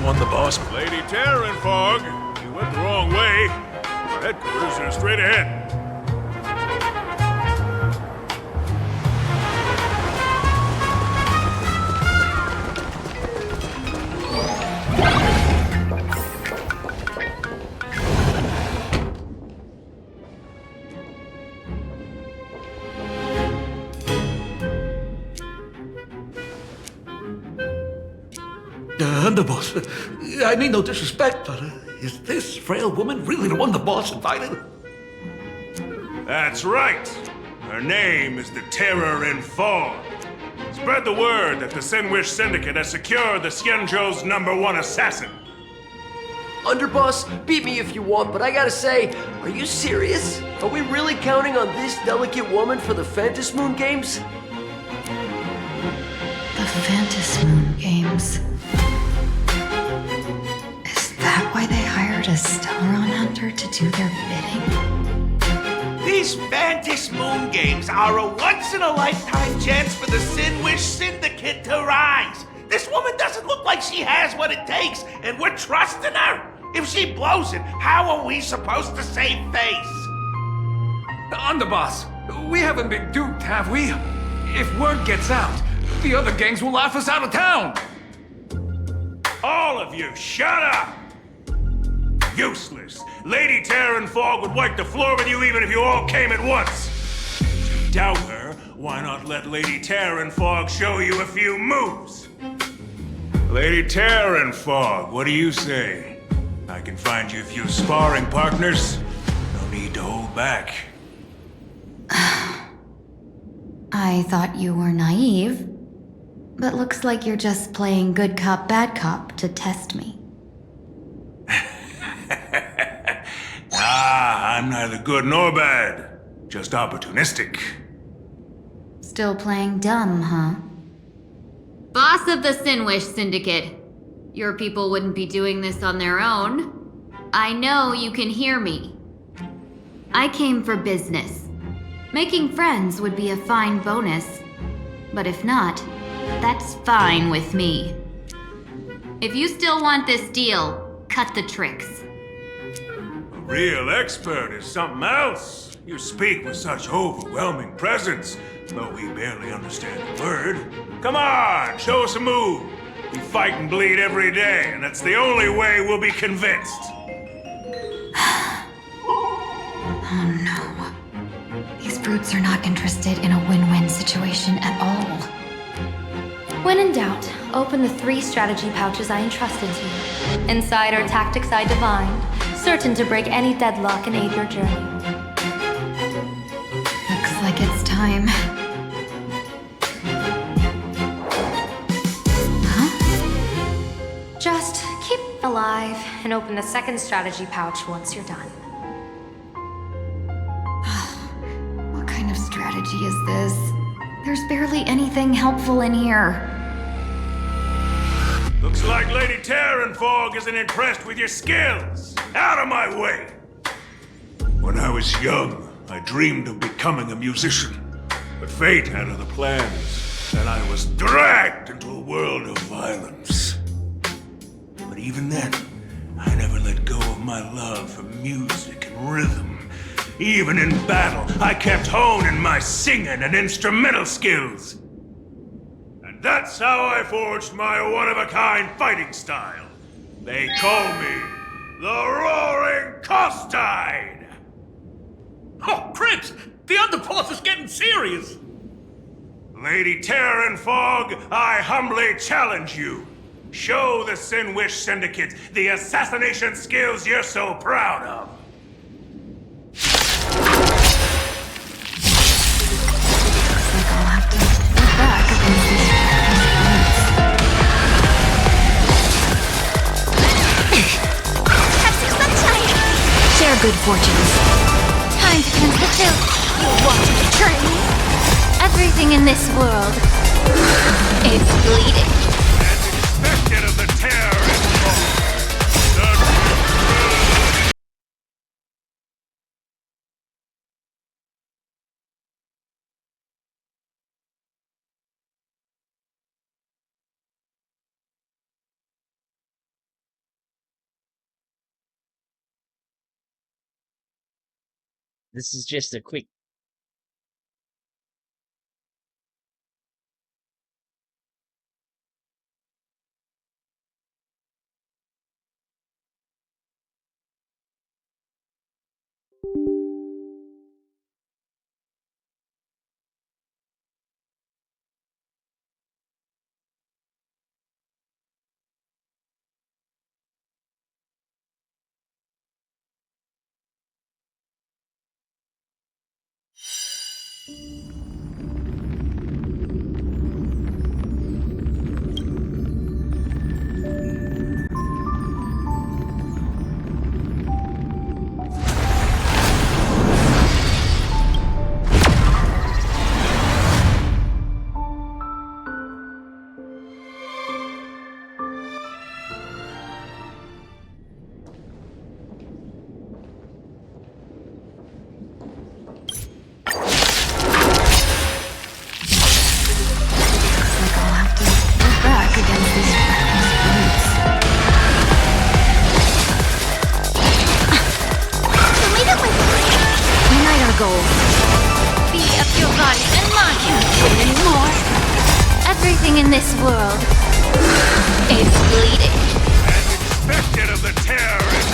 one the boss... Lady Terranfog, you went the wrong way. Our headquarters are straight ahead. Underboss, I mean no disrespect, but is this frail woman really the one the boss invited? That's right. Her name is the Terror in Fog. Spread the word that the Sinwish Syndicate has secured the Xianzhou's #1 assassin. Underboss, beat me if you want, but I gotta say, are you serious? Are we really counting on this delicate woman for the Phantasmoon Games? The Phantasmoon Games. Is that why they hired a Stellaron hunter to do their bidding? These Phantasmoon Games are a once-in-a-lifetime chance for the Sinwish Syndicate to rise. This woman doesn't look like she has what it takes, and we're trusting her. If she blows it, how are we supposed to save face? Underboss, we haven't been duped, have we? If word gets out, the other gangs will laugh us out of town. All of you, shut up! Useless. Lady Terranfog would wipe the floor with you even if you all came at once. If you doubt her, why not let Lady Terranfog show you a few moves? Lady Terranfog, what do you say? I can find you a few sparring partners. No need to hold back. I thought you were naive, but looks like you're just playing good cop, bad cop to test me. I'm neither good nor bad, just opportunistic. Still playing dumb, huh? Boss of the Sinwish Syndicate, your people wouldn't be doing this on their own. I know you can hear me. I came for business. Making friends would be a fine bonus, but if not, that's fine with me. If you still want this deal, cut the tricks. A real expert is something else. You speak with such overwhelming presence, though we barely understand a word. Come on, show us a move. We fight and bleed every day, and that's the only way we'll be convinced. Oh no. These brutes are not interested in a win-win situation at all. When in doubt, open the 3 strategy pouches I entrusted to you. Inside are tactics I divined, certain to break any deadlock and aid your journey. Looks like it's time. Just keep alive and open the 2nd strategy pouch once you're done. What kind of strategy is this? There's barely anything helpful in here. Looks like Lady Terranfog isn't impressed with your skills. Out of my way! When I was young, I dreamed of becoming a musician. But fate had other plans, and I was dragged into a world of violence. But even then, I never let go of my love for music and rhythm. Even in battle, I kept honing my singing and instrumental skills. And that's how I forged my one-of-a-kind fighting style. They call me the Roaring Costide! Oh, Prince! The underboss is getting serious! Lady Terranfog, I humbly challenge you. Show the Sinwish Syndicate the assassination skills you're so proud of. I'll have to fight back against these Have some sunshine! share good fortunes. Time to cleanse the filth. You want to betray me? Everything in this world is bleeding. As expected of the Terranfog. This is just a quick. Everything in this world is bleeding. Expected of the terrorists.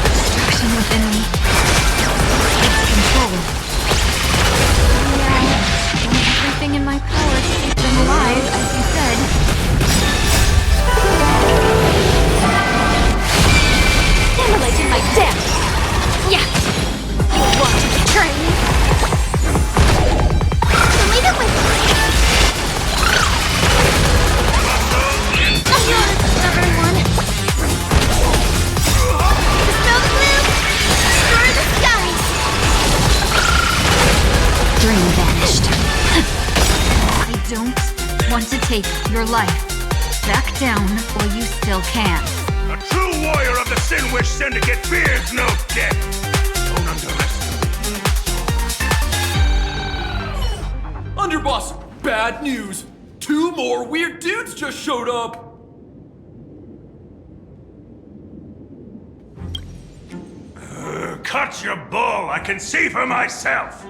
Destruction within me. It's control. Yeah, doing everything in my power to keep them alive, as you said. Stimulating my death. Yeah. You want to betray me? So leave it with me. You're the stubborn one. Dispel the gloom. Destroy the skies. Dream vanished. I don't want to take your life. Back down, or you still can. A true warrior of the Sinwish Syndicate fears no death. Don't underestimate. Underboss, bad news. 2 more weird dudes just showed up. Cut your bull. I can see for myself.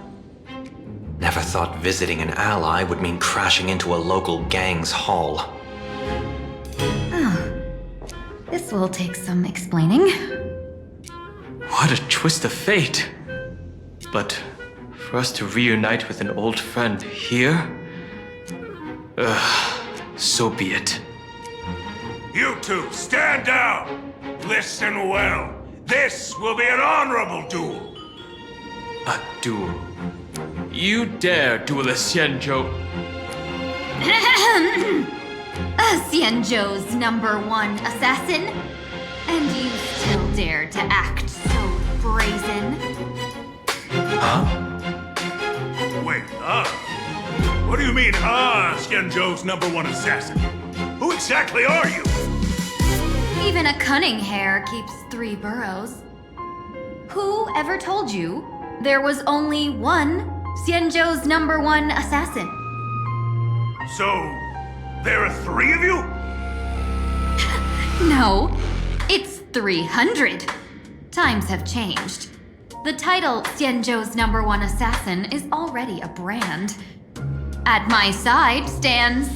Never thought visiting an ally would mean crashing into a local gang's hall. This will take some explaining. What a twist of fate. But for us to reunite with an old friend here? So be it. You two, stand down. Listen well. This will be an honorable duel. A duel. You dare duel a Xianzhou? Xianzhou's #1 assassin? And you still dare to act so brazen? Huh? Wait, What do you mean, Xianzhou's #1 assassin? Who exactly are you? Even a cunning hare keeps 3 burrows. Who ever told you there was only one Xianzhou's #1 assassin? So, there are 3 of you? No, it's 300. Times have changed. The title Xianzhou's #1 assassin is already a brand. At my side stands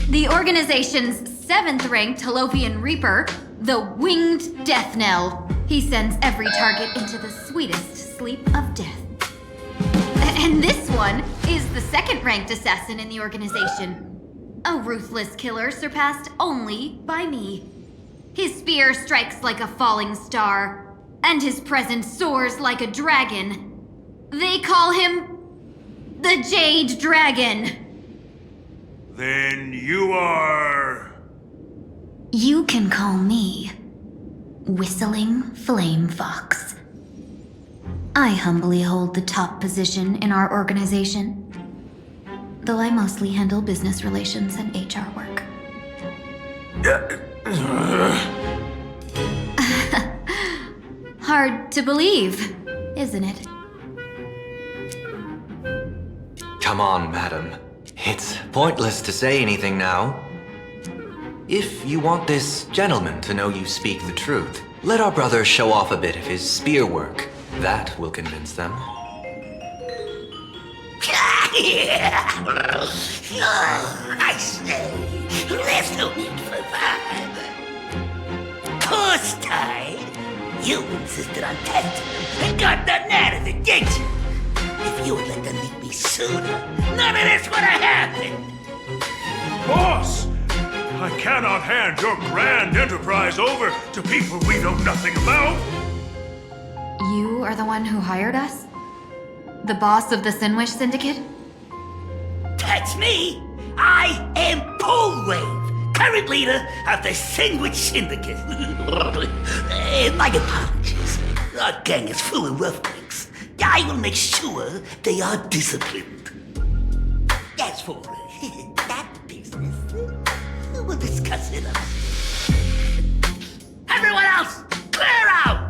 the organization's 7th-ranked Halopian Reaper, the Winged Death Knell. He sends every target into the sweetest sleep of death. And this one is the 2nd-ranked assassin in the organization. A ruthless killer surpassed only by me. His spear strikes like a falling star, and his presence soars like a dragon. They call him the Jade Dragon. Then you are... You can call me Whistling Flame Fox. I humbly hold the top position in our organization, though I mostly handle business relations and HR work. Hard to believe, isn't it? Come on, madam. It's pointless to say anything now. If you want this gentleman to know you speak the truth, let our brother show off a bit of his spear work. That will convince them. I say, there's no need for that. Course tied. You insisted on testing them and got nothing out of it, did you? If you would let them meet me sooner, none of this would have happened. Boss! I cannot hand your grand enterprise over to people we know nothing about. You are the one who hired us? The boss of the Sinwish Syndicate? That's me. I am Polwave, current leader of the Sinwish Syndicate. My apologies. Our gang is full of roughnecks. I will make sure they are disciplined. As for that business, we'll discuss it. Everyone else, clear out!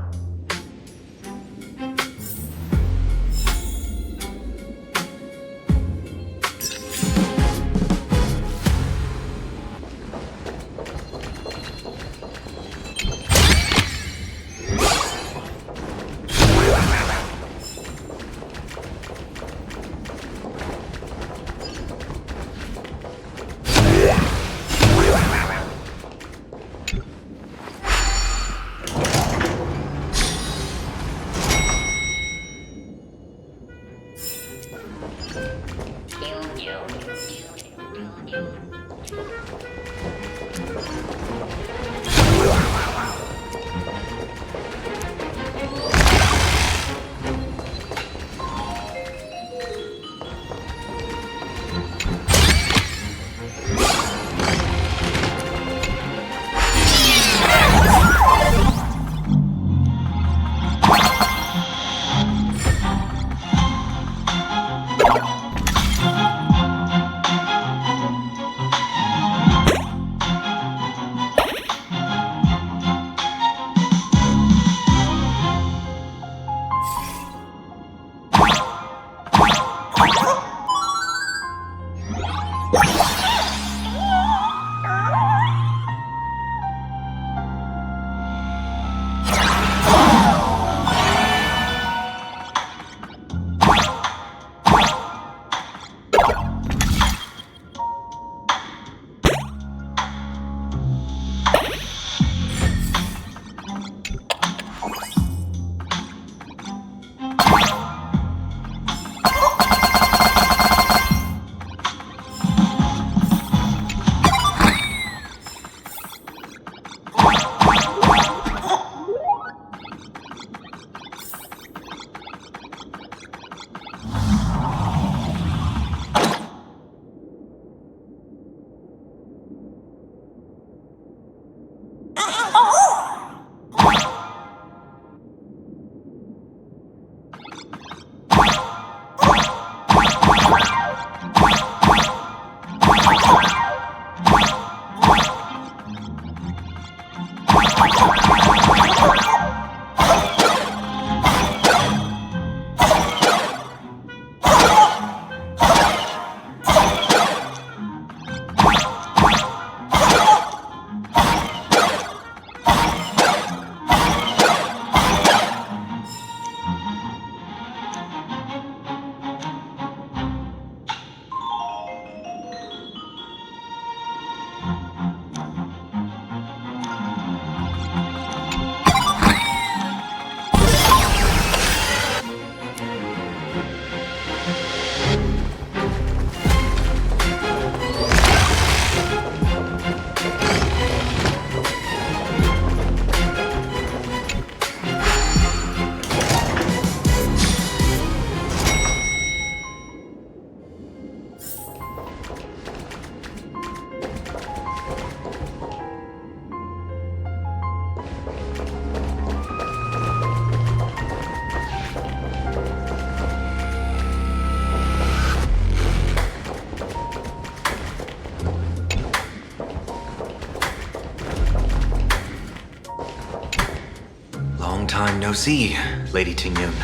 Time no see, Lady Tingyun.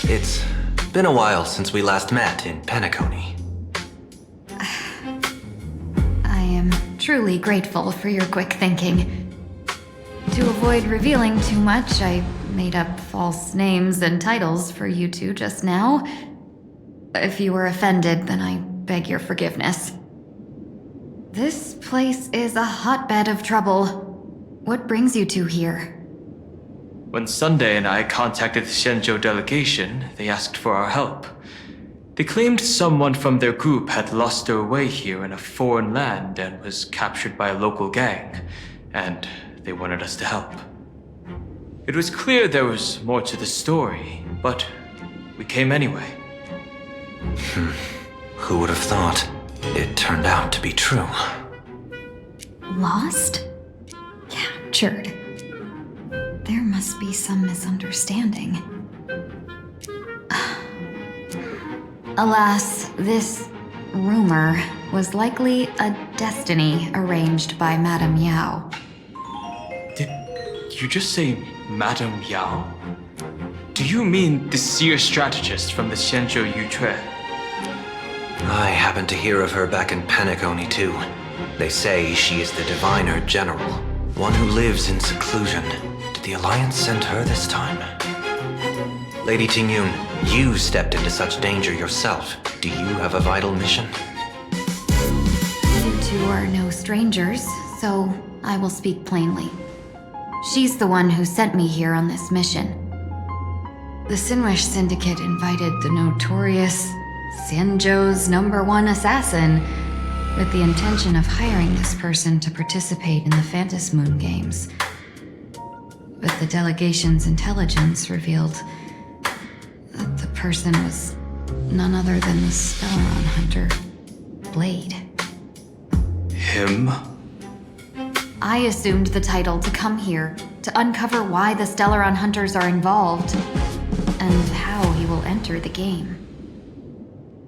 It's been a while since we last met in Penacony. I am truly truly grateful for your quick thinking. To avoid revealing too much, I made up false names and titles for you two just now. If you were offended, then I beg your forgiveness. This place is a hotbed of trouble. What brings you two here? When Sunday and I contacted the Xianzhou delegation, they asked for our help. They claimed someone from their group had lost their way here in a foreign land and was captured by a local gang, and they wanted us to help. It was clear there was more to the story, but we came anyway. Who would have thought? It turned out to be true. Lost? Captured. There must be some misunderstanding. Alas, this rumor was likely a destiny arranged by Madame Yao. Did you just say Madame Yao? Do you mean the seer strategist from the Xianzhou Yutue? I happened to hear of her back in Penacony too. They say she is the diviner general, one who lives in seclusion. Did the Alliance send her this time? Lady Tingyun, you stepped into such danger yourself. Do you have a vital mission? You two are no strangers, so I will speak plainly. She's the one who sent me here on this mission. The Sinwish Syndicate invited the notorious Xianzhou's #1 assassin with the intention of hiring this person to participate in the Phantom Moon Games. But the delegation's intelligence revealed that the person was none other than the Stellaron hunter, Blade. Him? I assumed the title to come here to uncover why the Stellaron hunters are involved and how he will enter the game.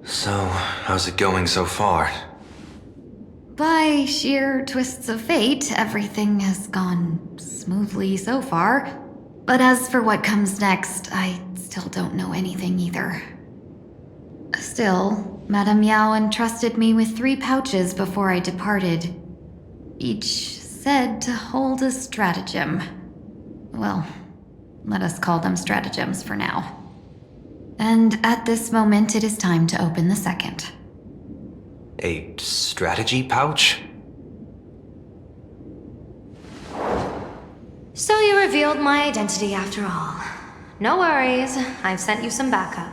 So, how's it going so far? By sheer twists of fate, everything has gone smoothly so far. But as for what comes next, I still don't know anything either. Still, Madame Yao entrusted me with 3 pouches before I departed. Each said to hold a stratagem. Well, let us call them stratagems for now. And at this moment, it is time to open the second. A strategy pouch? So you revealed my identity after all. No worries, I've sent you some backup.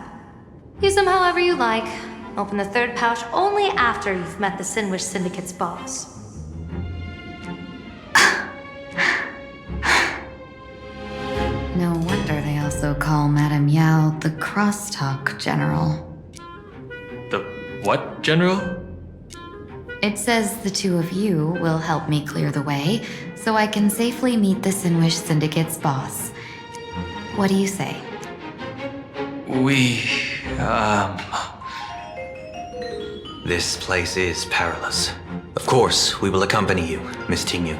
Use them however you like. Open the 3rd pouch only after you've met the Sinwish Syndicate's boss. No wonder they also call Madame Yao the Crosstalk General. The what, General? It says the 2 of you will help me clear the way, so I can safely meet the Sinwish Syndicate's boss. What do you say? This place is perilous. Of course, we will accompany you, Miss Tingyun.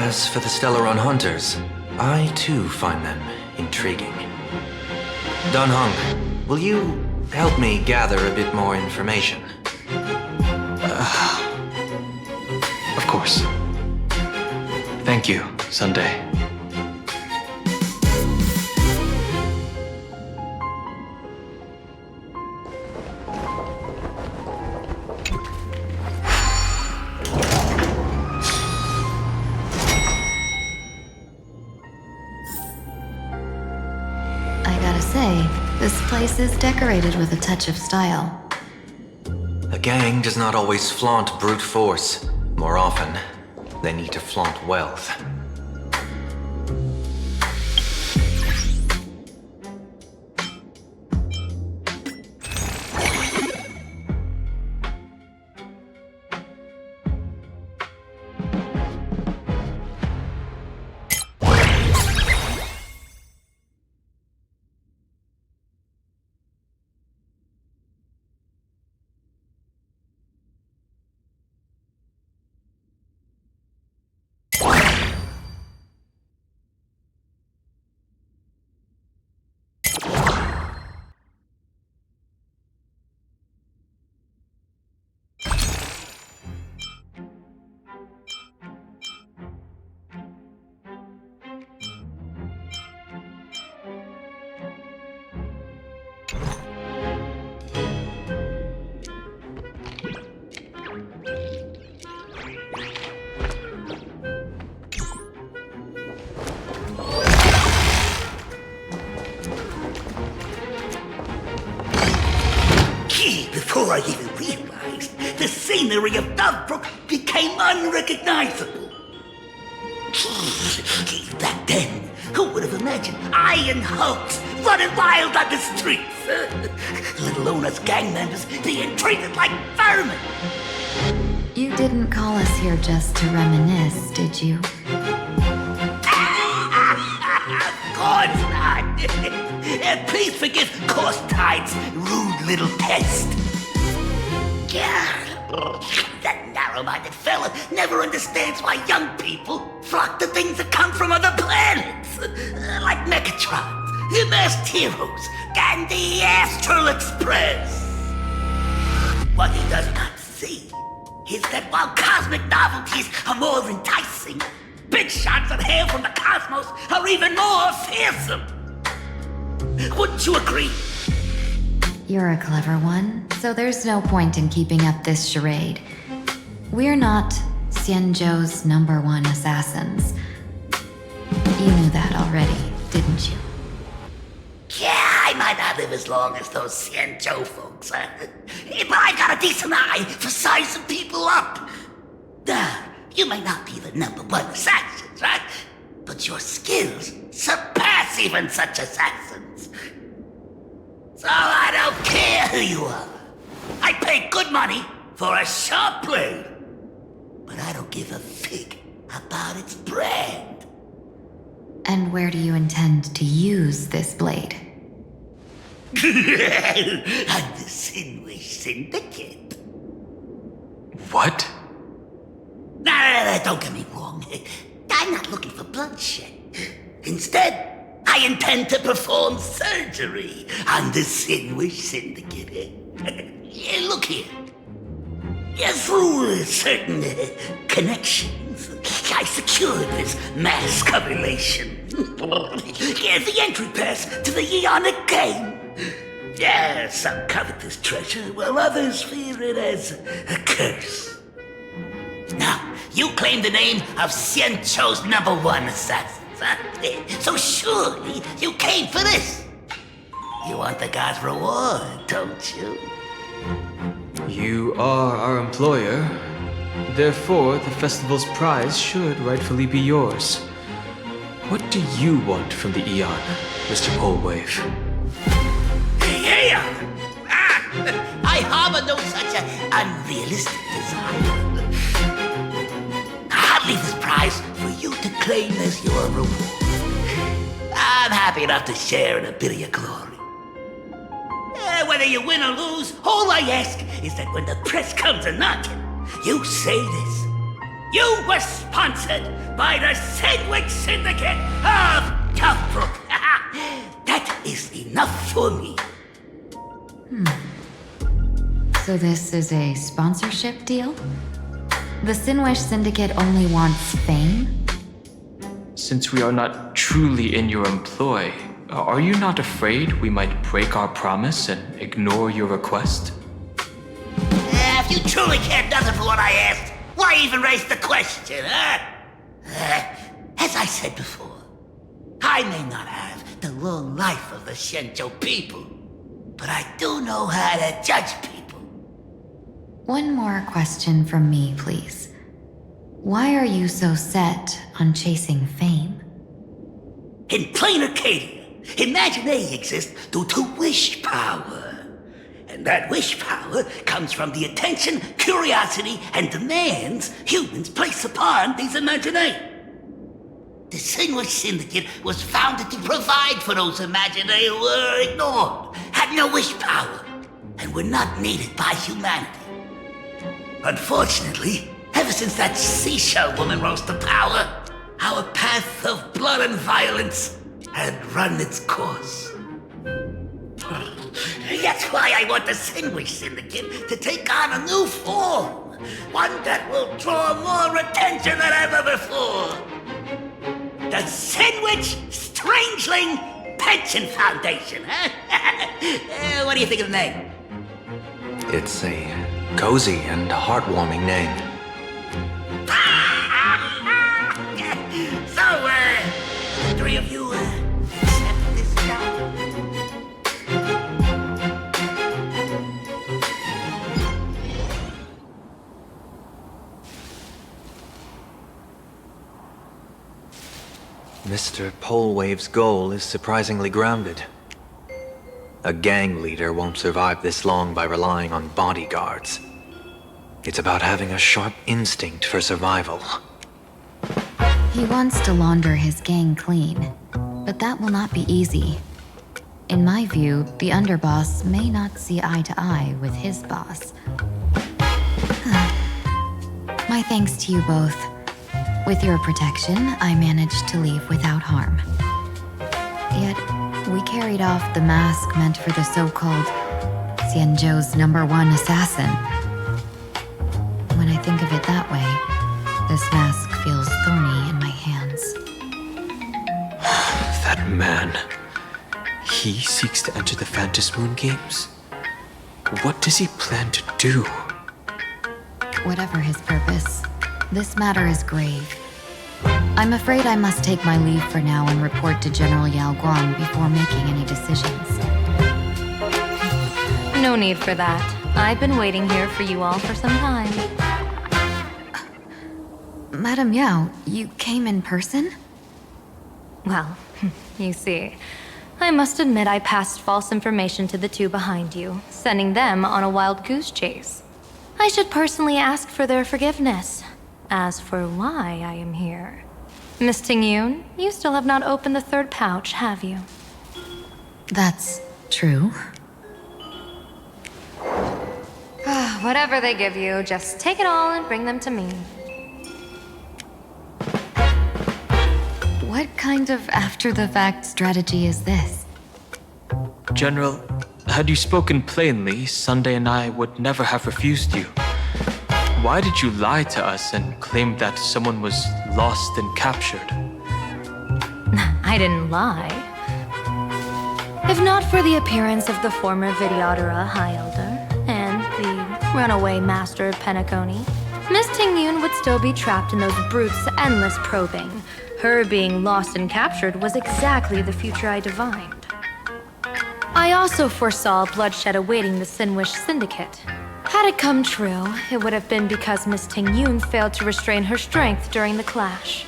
As for the Stellaron hunters, I too find them intriguing. Dan Heng, will you help me gather a bit more information? Of course. Thank you, Sunday. I gotta say, this place is decorated with a touch of style. A gang does not always flaunt brute force. More often, they need to flaunt wealth. before I even realized, the scenery of Dovebrook became unrecognizable. Back then, who would have imagined iron hulks running wild on the streets? Let alone us gang members being treated like vermin. You didn't call us here just to reminisce, did you? Of course not. Please forgive Corstide's rude little pest. That narrow-minded fella never understands why young people flock to things that come from other planets. Like Mechatrons, Masked Heroes, and the Astral Express. What he does not see is that while cosmic novelties are more enticing, big shots of hail from the cosmos are even more fearsome. Wouldn't you agree? You're a clever one, so there's no point in keeping up this charade. We're not Xianzhou's #1 assassins. You knew that already, didn't you? Yeah, I might not live as long as those Xianzhou folks, but I've got a decent eye for sizing people up. You may not be the #1 assassins, right? But your skills surpass even such assassins. So I don't care who you are. I pay good money for a sharp blade. But I don't give a fig about its brand. And where do you intend to use this blade? On the Sinwish Syndicate. What? No, don't get me wrong. I'm not looking for bloodshed. Instead, I intend to perform surgery on the Sinwish Syndicate. Look here. Through certain connections, I secured this mask of relation. The entry pass to the Eonic game. Some covet this treasure, while others fear it as a curse. Now, you claim the name of Xianzhou's #1 assassin. So surely you came for this. You want the god's reward, don't you? You are our employer. Therefore, the festival's prize should rightfully be yours. What do you want from the Eon, Mr. Polewave? Yeah! I harbor no such unrealistic desire. I'll leave this prize for you to claim as your reward. I'm happy enough to share in a bit of your glory. Whether you win or lose, all I ask is that when the press comes a-knocking, you say this. You were sponsored by the Sandwich Syndicate of Dovebrook. That is enough for me. So this is a sponsorship deal? The Sinwish Syndicate only wants fame? Since we are not truly in your employ, are you not afraid we might break our promise and ignore your request? If you truly cared nothing for what I asked, why even raise the question, huh? As I said before, I may not have the long life of the Xianzhou people, but I do know how to judge people. One more question from me, please. Why are you so set on chasing fame? In plain Arcadia, Imaginary exists due to wish power. And that wish power comes from the attention, curiosity, and demands humans place upon these Imaginary. The Sinwish Syndicate was founded to provide for those Imaginary who were ignored, had no wish power, and were not needed by humanity. Unfortunately, ever since that seashell woman rose to power, our path of blood and violence had run its course. That's why I want the Sinwish Syndicate to take on a new form. One that will draw more attention than ever before. The Sinwish Strangeling Pension Foundation, huh? What do you think of the name? It's a cozy and heartwarming name. So, the three of you accept this job? Mr. Polewave's goal is surprisingly grounded. A gang leader won't survive this long by relying on bodyguards. It's about having a sharp instinct for survival. He wants to launder his gang clean, but that will not be easy. In my view, the underboss may not see eye to eye with his boss. My thanks to you both. With your protection, I managed to leave without harm. Yet, we carried off the mask meant for the so-called Xianzhou's #1 assassin. When I think of it that way, this mask feels thorny in my hands. That man. He seeks to enter the Phantasmoon Games? What does he plan to do? Whatever his purpose, this matter is grave. I'm afraid I must take my leave for now and report to General Yao Guang before making any decisions. No need for that. I've been waiting here for you all for some time. Madam Yao, you came in person? Well, you see, I must admit I passed false information to the two behind you, sending them on a wild goose chase. I should personally ask for their forgiveness. As for why I am here, Miss Tingyun, you still have not opened the third pouch, have you? That's true. Whatever they give you, just take it all and bring them to me. What kind of after-the-fact strategy is this? General, had you spoken plainly, Sunday and I would never have refused you. Why did you lie to us and claim that someone was lost and captured? I didn't lie. If not for the appearance of the former Vidyadhara High Elder and the runaway master of Penacony, Miss Tingyun would still be trapped in those brutes' endless probing. Her being lost and captured was exactly the future I divined. I also foresaw bloodshed awaiting the Sinwish Syndicate. Had it come true, it would have been because Miss Tingyun failed to restrain her strength during the clash.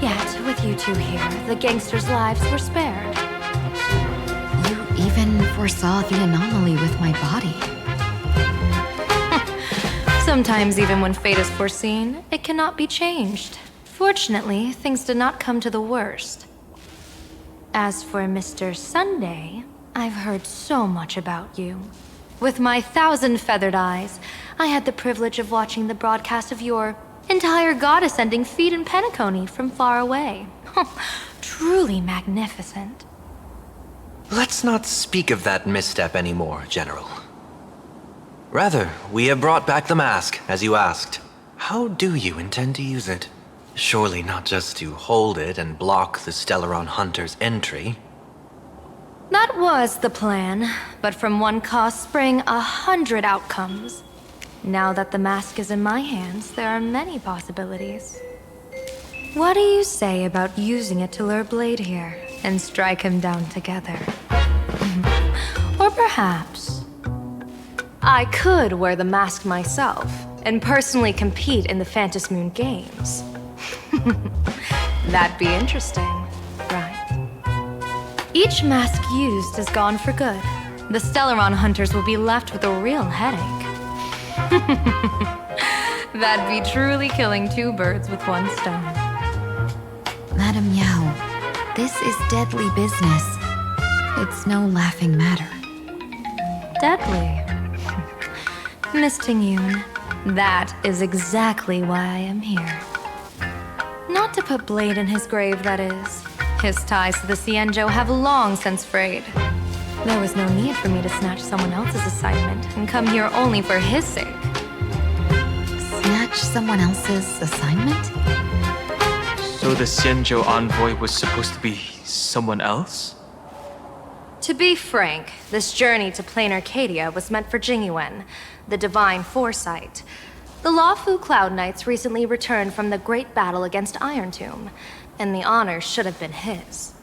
Yet, with you two here, the gangsters' lives were spared. You even foresaw the anomaly with my body. Sometimes even when fate is foreseen, it cannot be changed. Fortunately, things did not come to the worst. As for Mr. Sunday, I've heard so much about you. With my 1,000 feathered eyes, I had the privilege of watching the broadcast of your entire goddess-ending feat in Penacony from far away. Truly magnificent. Let's not speak of that misstep anymore, General. Rather, we have brought back the mask, as you asked. How do you intend to use it? Surely not just to hold it and block the Stellaron Hunter's entry. That was the plan, but from one cause sprang 100 outcomes. Now that the mask is in my hands, there are many possibilities. What do you say about using it to lure Blade here and strike him down together? Or perhaps I could wear the mask myself and personally compete in the Phantasmoon Games. That'd be interesting, right? Each mask used is gone for good. The Stellaron hunters will be left with a real headache. That'd be truly killing two birds with one stone. Madam Yao, this is deadly business. It's no laughing matter. Deadly. Miss Tingyun, that is exactly why I am here. Not to put Blade in his grave, that is. His ties to the Xianzhou have long since frayed. There was no need for me to snatch someone else's assignment and come here only for his sake. Snatch someone else's assignment? So the Xianzhou envoy was supposed to be someone else? To be frank, this journey to Plain Arcadia was meant for Jingyuan, the divine foresight. The Lawfu Cloud Knights recently returned from the great battle against Iron Tomb, and the honor should have been his.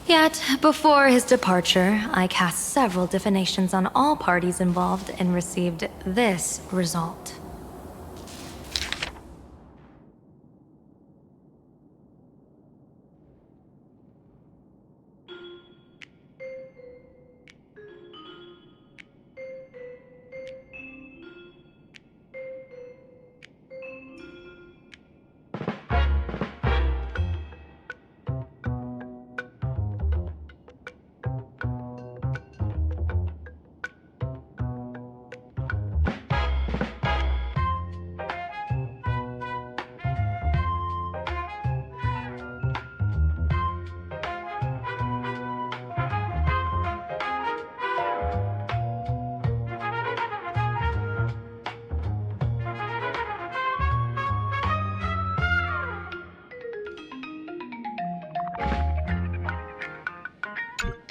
Yet, before his departure, I cast several divinations on all parties involved and received this result.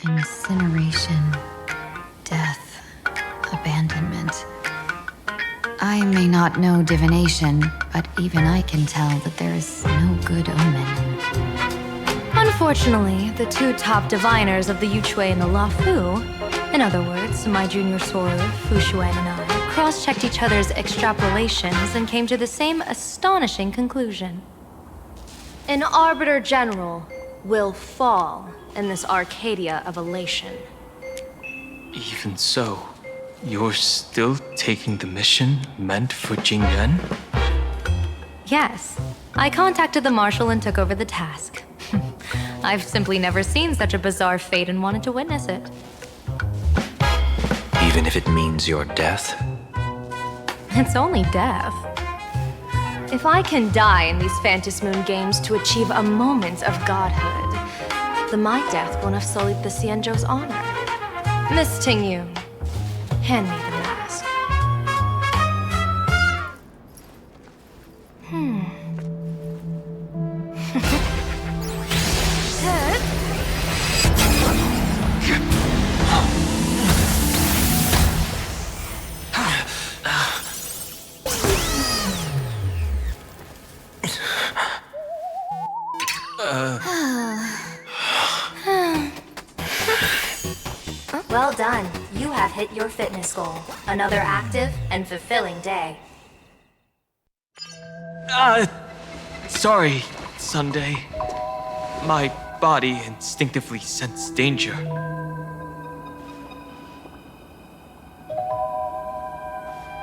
Incineration, death, abandonment. I may not know divination, but even I can tell that there is no good omen. Unfortunately, the two top diviners of the Yuchui and the Luofu, in other words, my junior sword, Fu Xuan, and I, cross-checked each other's extrapolations and came to the same astonishing conclusion. An Arbiter General will fall in this Arcadia of elation. Even so, you're still taking the mission meant for Jingyan? Yes, I contacted the Marshal and took over the task. I've simply never seen such a bizarre fate and wanted to witness it. Even if it means your death? It's only death. If I can die in these Phantasmoon games to achieve a moment of godhood, then my death won't have sullied the Xianzhou's honor. Miss Tingyu, hand me the mask. Well done. You have hit your fitness goal. Another active and fulfilling day. Sorry, Sunday. My body instinctively sensed danger.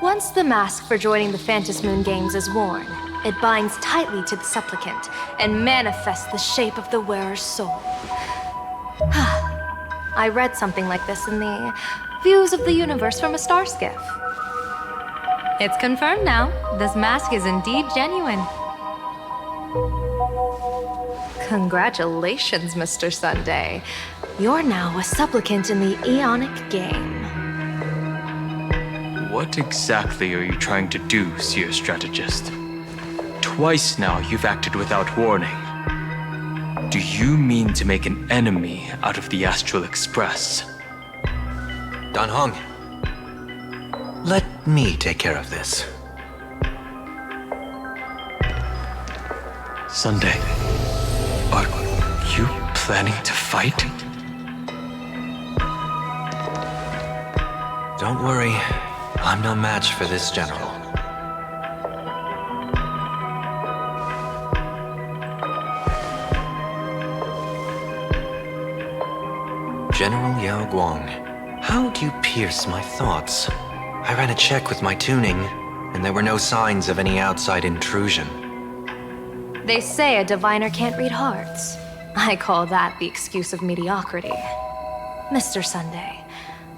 Once the mask for joining the Phantasmoon Games is worn, it binds tightly to the supplicant and manifests the shape of the wearer's soul. I read something like this in the Views of the Universe from a Star Skiff. It's confirmed now. This mask is indeed genuine. Congratulations, Mr. Sunday. You're now a supplicant in the Aeonic game. What exactly are you trying to do, Seer Strategist? Twice now you've acted without warning. Do you mean to make an enemy out of the Astral Express? Dan Heng, let me take care of this. Sunday, are you planning to fight? Don't worry, I'm no match for this general. General Yao Guang, how do you pierce my thoughts? I ran a check with my tuning, and there were no signs of any outside intrusion. They say a diviner can't read hearts. I call that the excuse of mediocrity. Mr. Sunday,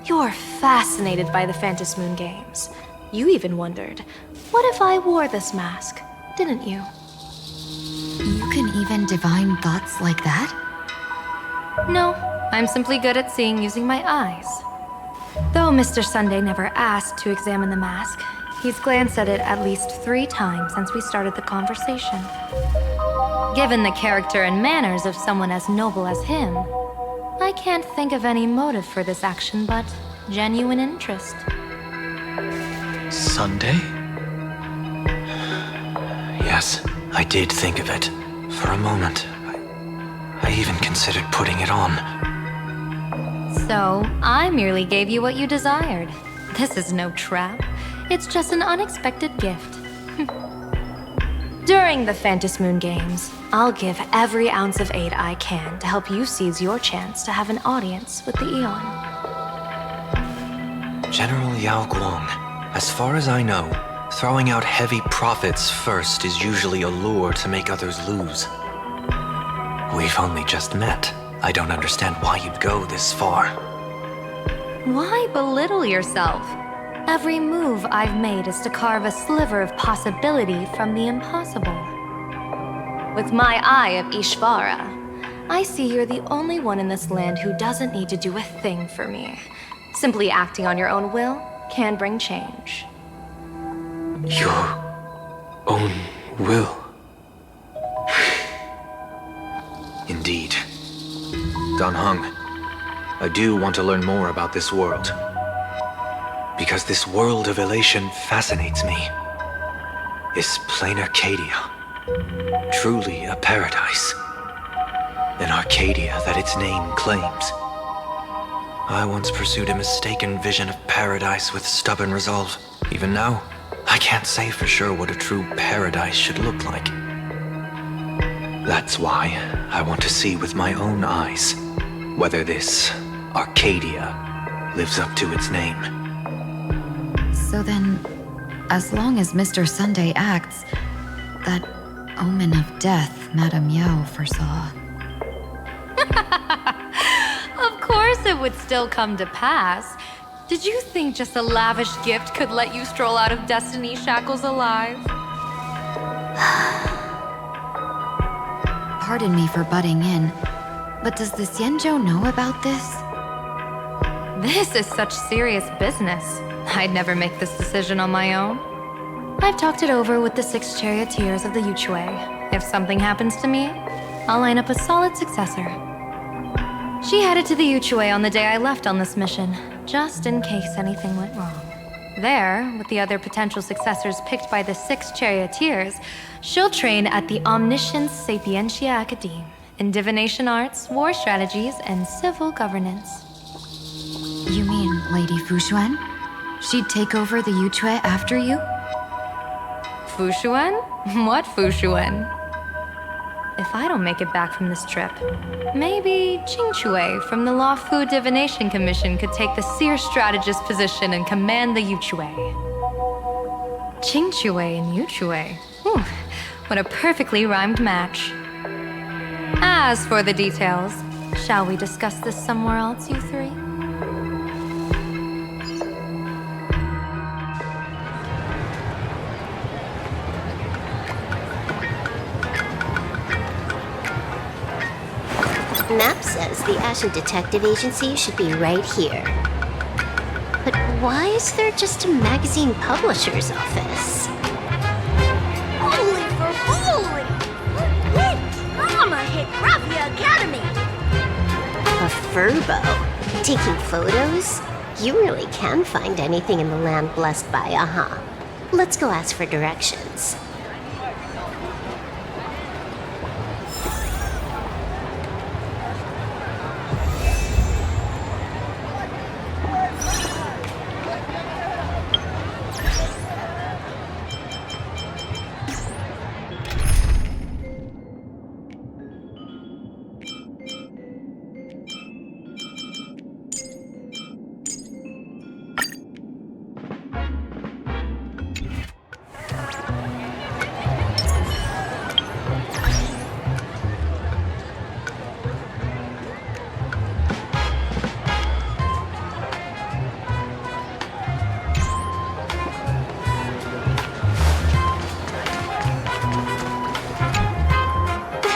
you're fascinated by the Phantasmoon Games. You even wondered, what if I wore this mask, didn't you? You can even divine thoughts like that? No, I'm simply good at seeing using my eyes. Though Mr. Sunday never asked to examine the mask, he's glanced at it at least 3 times since we started the conversation. Given the character and manners of someone as noble as him, I can't think of any motive for this action but genuine interest. Sunday? Yes, I did think of it. For a moment. I even considered putting it on. So, I merely gave you what you desired. This is no trap. It's just an unexpected gift. During the Phantasmoon Games, I'll give every ounce of aid I can to help you seize your chance to have an audience with the Eon. General Yao Guang, as far as I know, throwing out heavy profits first is usually a lure to make others lose. We've only just met. I don't understand why you'd go this far. Why belittle yourself? Every move I've made is to carve a sliver of possibility from the impossible. With my eye of Ishvara, I see you're the only one in this land who doesn't need to do a thing for me. Simply acting on your own will can bring change. Your own will? Indeed. Dan Heng, I do want to learn more about this world. Because this world of elation fascinates me. Is plain Arcadia truly a paradise? An Arcadia that its name claims. I once pursued a mistaken vision of paradise with stubborn resolve. Even now, I can't say for sure what a true paradise should look like. That's why I want to see with my own eyes whether this Arcadia lives up to its name. So then, as long as Mr. Sunday acts, that omen of death Madame Yao foresaw. Of course it would still come to pass. Did you think just a lavish gift could let you stroll out of Destiny's shackles alive? Pardon me for butting in, but does the Xianzhou know about this? This is such serious business. I'd never make this decision on my own. I've talked it over with the 6 charioteers of the Yuchue. If something happens to me, I'll line up a solid successor. She headed to the Yuchue on the day I left on this mission, just in case anything went wrong. There, with the other potential successors picked by the 6 charioteers, she'll train at the Omniscience Sapientia Academe in divination arts, war strategies, and civil governance. You mean Lady Fushuan? She'd take over the Yuchue after you? Fushuan? What Fushuan? If I don't make it back from this trip, maybe Qingchue from the Law Fu Divination Commission could take the seer strategist position and command the Yuchue. Qingchue and Yuchue. Whew, what a perfectly rhymed match. As for the details, shall we discuss this somewhere else, you three? Map says the Ashen Detective Agency should be right here. But why is there just a magazine publisher's office? Holy for holy! Lit drama hit Raffia Academy! A furbo? Taking photos? You really can find anything in the land blessed by, uh-huh. Let's go ask for directions.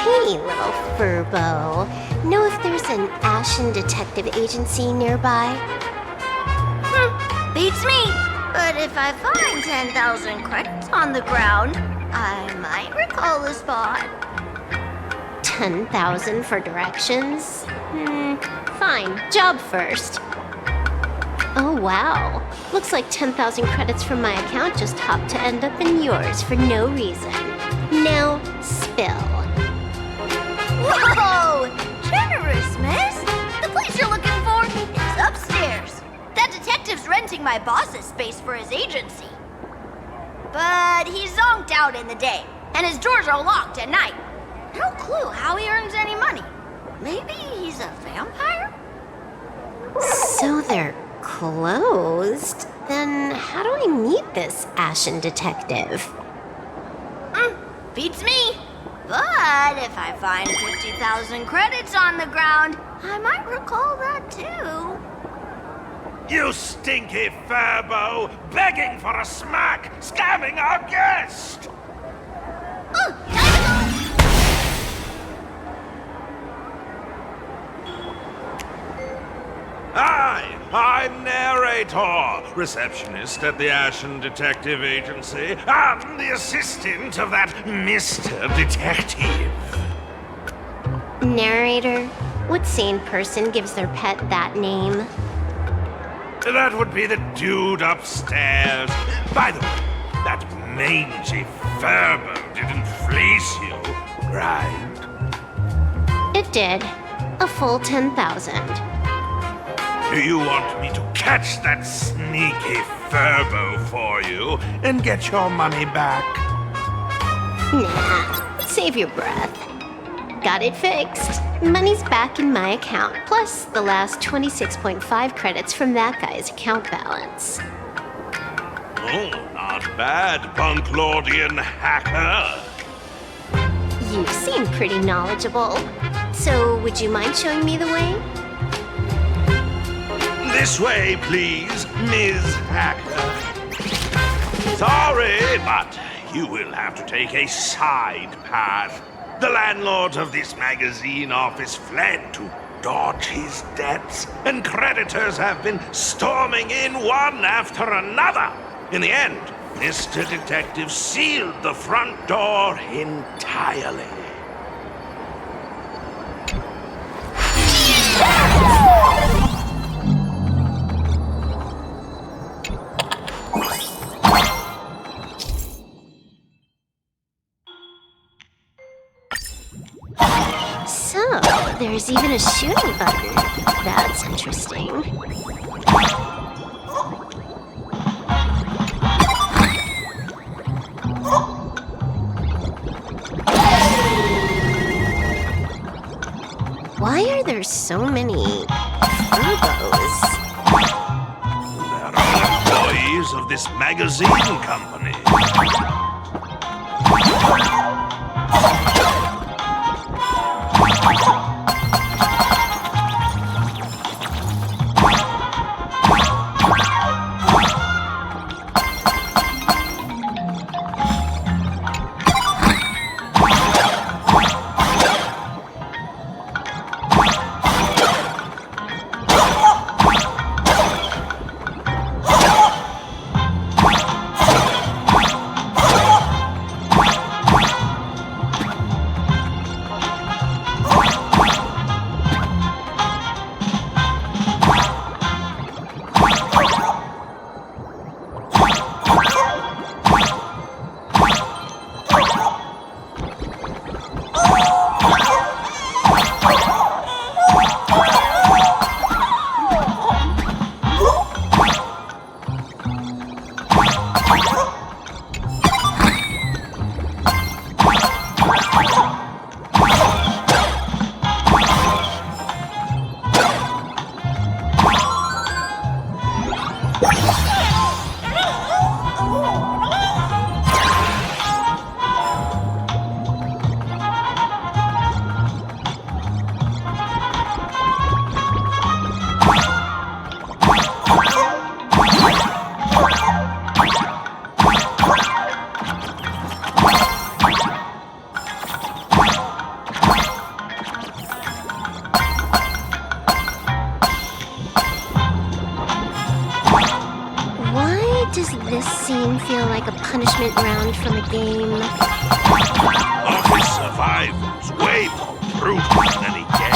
Hey, little furbo. Know if there's an Ashen Detective Agency nearby? Beats me! But if I find 10,000 credits on the ground, I might recall the spot. 10,000 for directions? Fine. Job first. Oh, wow. Looks like 10,000 credits from my account just hopped to end up in yours for no reason. Now, spill. Whoa! Generous, miss! The place you're looking for is upstairs. That detective's renting my boss's space for his agency. But he's zonked out in the day, and his doors are locked at night. No clue how he earns any money. Maybe he's a vampire? So they're closed? Then how do I meet this Ashen Detective? Beats me. But if I find 50,000 credits on the ground, I might recall that too. You stinky furbo! Begging for a smack! Scamming our guest! Hi, I'm Narrator, receptionist at the Ashen Detective Agency. I'm the assistant of that Mr. Detective. Narrator, What sane person gives their pet that name? That would be the dude upstairs. By the way, that mangy Furbo didn't fleece you, right? It did. A full 10,000. Do you want me to catch that sneaky Furbo for you and get your money back? Nah, save your breath. Got it fixed. Money's back in my account, plus the last 26.5 credits from that guy's account balance. Oh, not bad, Bunklordian hacker. You seem pretty knowledgeable. So, would you mind showing me the way? This way, please, Ms. Hacker. Sorry, but you will have to take a side path. The landlord of this magazine office fled to dodge his debts, and creditors have been storming in one after another. In the end, Mr. Detective sealed the front door entirely. So, there's even a shooting button. That's interesting. Why are there so many Furbos? They're all employees of this magazine company. Does this scene feel like a punishment round from a game? Office survival's way more brutal than any game.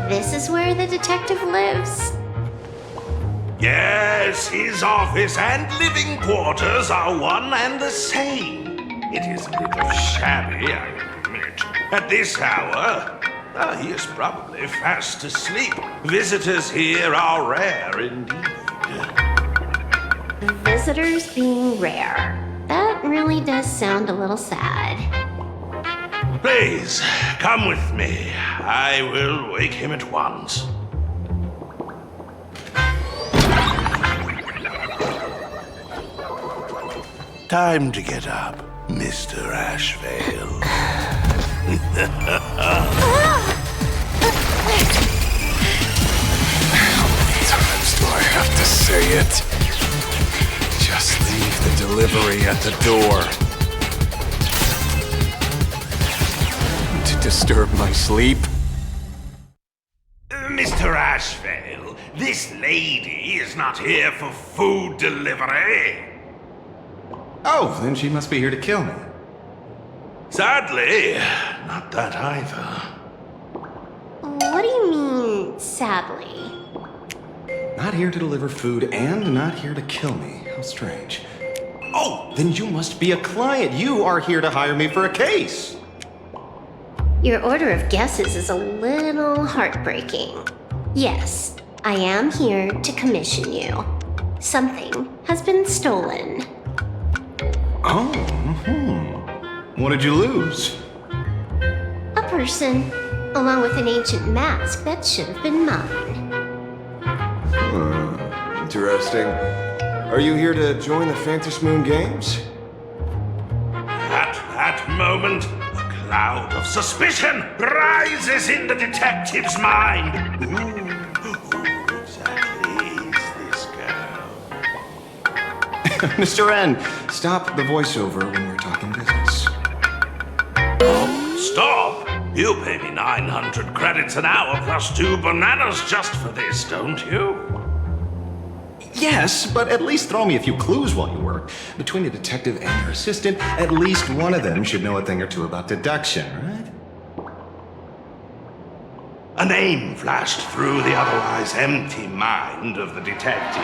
This is where the detective lives? Yes, his office and living quarters are one and the same. It is a little shabby, I admit. At this hour, he is probably fast asleep. Visitors here are rare indeed. visitors being rare. That really does sound a little sad. Please, come with me. I will wake him at once. Time to get up, Mr. Ashvale. How many times do I have to say it? Just leave the delivery at the door. To disturb my sleep? Mr. Ashvale, this lady is not here for food delivery. Oh, then she must be here to kill me. Sadly, not that either. What do you mean, sadly? Not here to deliver food and not here to kill me. How strange. Oh, then you must be a client. You are here to hire me for a case. Your order of guesses is a little heartbreaking. Yes, I am here to commission you. Something has been stolen. Oh, What did you lose? A person, along with an ancient mask that should have been mine. Interesting. Are you here to join the Fantasy Moon Games? At that moment, a cloud of suspicion rises in the detective's mind. Who exactly is this girl? Mr. N, stop the voiceover when we're talking business. Oh, stop! You pay me 900 credits an hour plus 2 bananas just for this, don't you? Yes, but at least throw me a few clues while you work. Between the detective and your assistant, at least one of them should know a thing or two about deduction, right? A name flashed through the otherwise empty mind of the detective.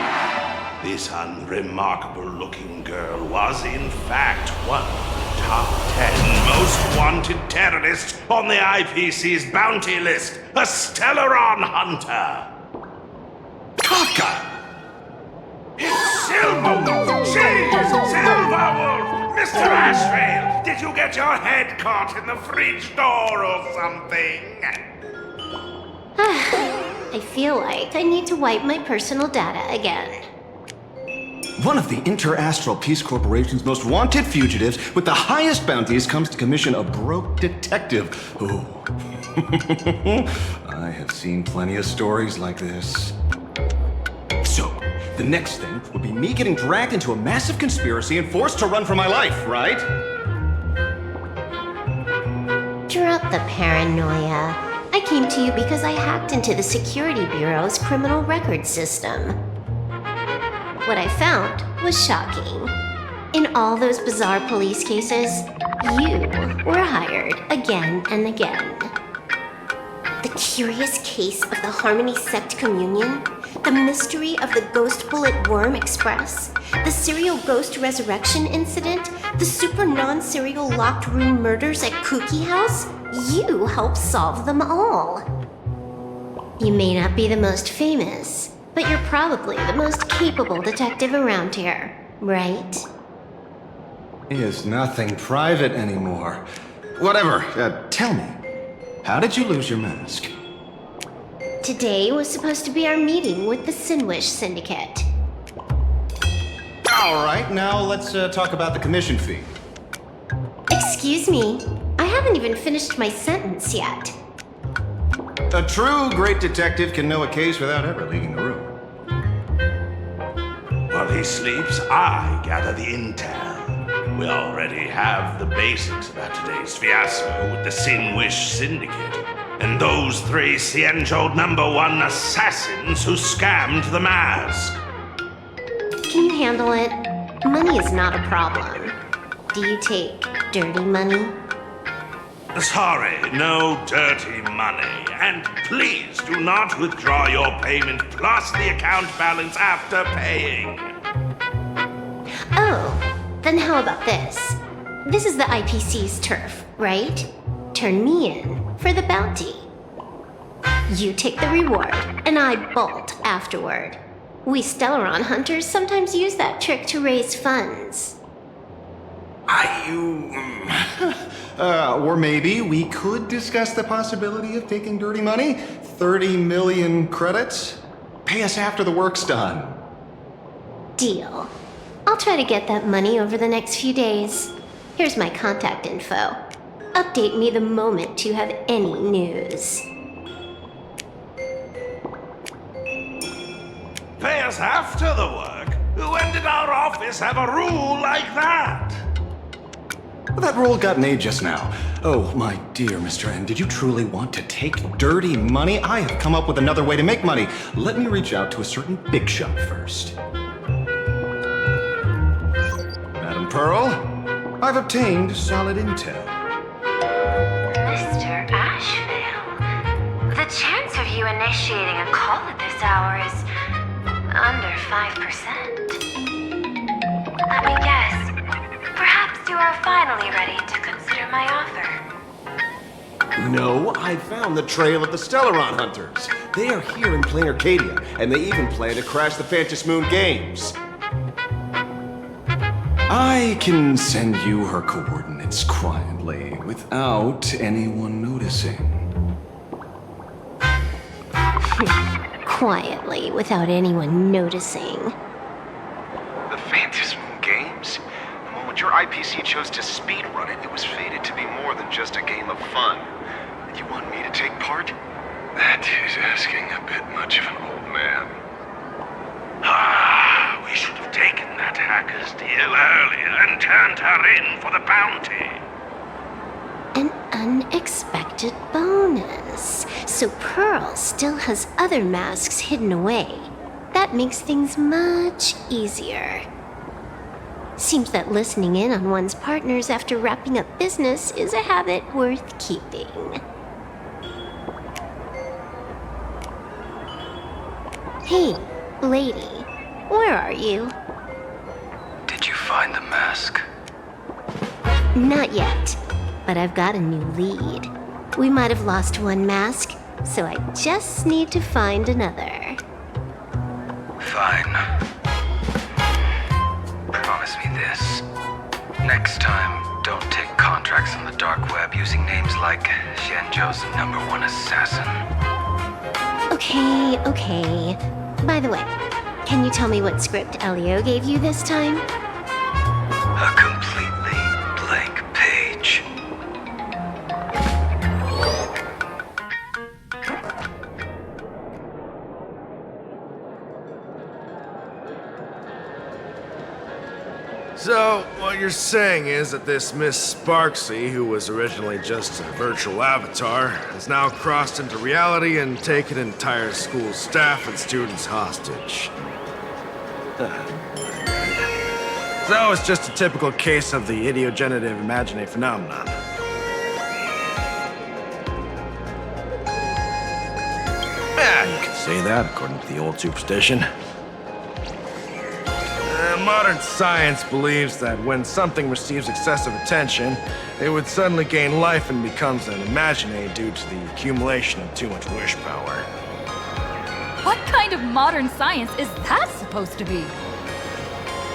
This unremarkable-looking girl was, in fact, one of the top 10 most wanted terrorists on the IPC's bounty list, a Stellaron hunter. Kafka! It's Silverwolf! She's Silverwolf! Mr. Ashvale, did you get your head caught in the fridge door or something? I feel like I need to wipe my personal data again. One of the Interastral Peace Corporation's most wanted fugitives with the highest bounties comes to commission a broke detective. Ooh. I have seen plenty of stories like this. So, the next thing would be me getting dragged into a massive conspiracy and forced to run for my life, right? Drop the paranoia. I came to you because I hacked into the Security Bureau's criminal record system. What I found was shocking. In all those bizarre police cases, you were hired again and again. The curious case of the Harmony Sect Communion, the mystery of the Ghost Bullet Worm Express, the serial ghost resurrection incident, the super non-serial locked room murders at Kooky House, you helped solve them all. You may not be the most famous, but you're probably the most capable detective around here, right? Is nothing private anymore. Whatever, tell me, how did you lose your mask? Today was supposed to be our meeting with the Sinwish Syndicate. All right, now let's talk about the commission fee. Excuse me, I haven't even finished my sentence yet. A true great detective can know a case without ever leaving the room. While he sleeps, I gather the intel. We already have the basics about today's fiasco with the Sinwish Syndicate and those 3 Cienjo #1 assassins who scammed the mask. Can you handle it? Money is not a problem. Do you take dirty money? Sorry, no dirty money. And please do not withdraw your payment plus the account balance after paying. Oh, then how about this? This is the IPC's turf, right? Turn me in for the bounty. You take the reward, and I bolt afterward. We Stellaron hunters sometimes use that trick to raise funds. Or maybe we could discuss the possibility of taking dirty money? 30 million credits? Pay us after the work's done. Deal. I'll try to get that money over the next few days. Here's my contact info. Update me the moment you have any news. Pay us after the work? When did our office have a rule like that? That rule got made just now. Oh, my dear Mr. N, did you truly want to take dirty money? I have come up with another way to make money. Let me reach out to a certain big shot first. Madam Pearl, I've obtained solid intel. Mr. Ashvale, the chance of you initiating a call at this hour is under 5%. Let me guess. Perhaps you are finally ready to consider my offer. No, I found the trail of the Stellaron hunters. They are here in plain Arcadia, and they even plan to crash the Phantom Moon games. I can send you her coordinates quietly, without anyone noticing. Quietly, without anyone noticing. The Phantom Moon games? The moment your IPC chose to speedrun it, it was fated to be more than just a game of fun. And you want me to take part? That is asking a bit much of an old man. We should have taken that hacker's deal earlier and turned her in for the bounty. An unexpected bonus. So Pearl still has other masks hidden away. That makes things much easier. Seems that listening in on one's partners after wrapping up business is a habit worth keeping. Hey, lady. Where are you? Did you find the mask? Not yet, but I've got a new lead. We might have lost one mask, so I just need to find another. Fine. Promise me this. Next time, don't take contracts on the dark web using names like Xianzhou's #1 assassin. Okay. By the way, can you tell me what script Elio gave you this time? A completely blank page. So, what you're saying is that this Miss Sparksy, who was originally just a virtual avatar, has now crossed into reality and taken entire school staff and students hostage. So it's just a typical case of the idiogenerative imagine phenomenon. Yeah, you can say that according to the old superstition. Modern science believes that when something receives excessive attention, it would suddenly gain life and becomes an imagine due to the accumulation of too much wish power. What kind of modern science is that supposed to be?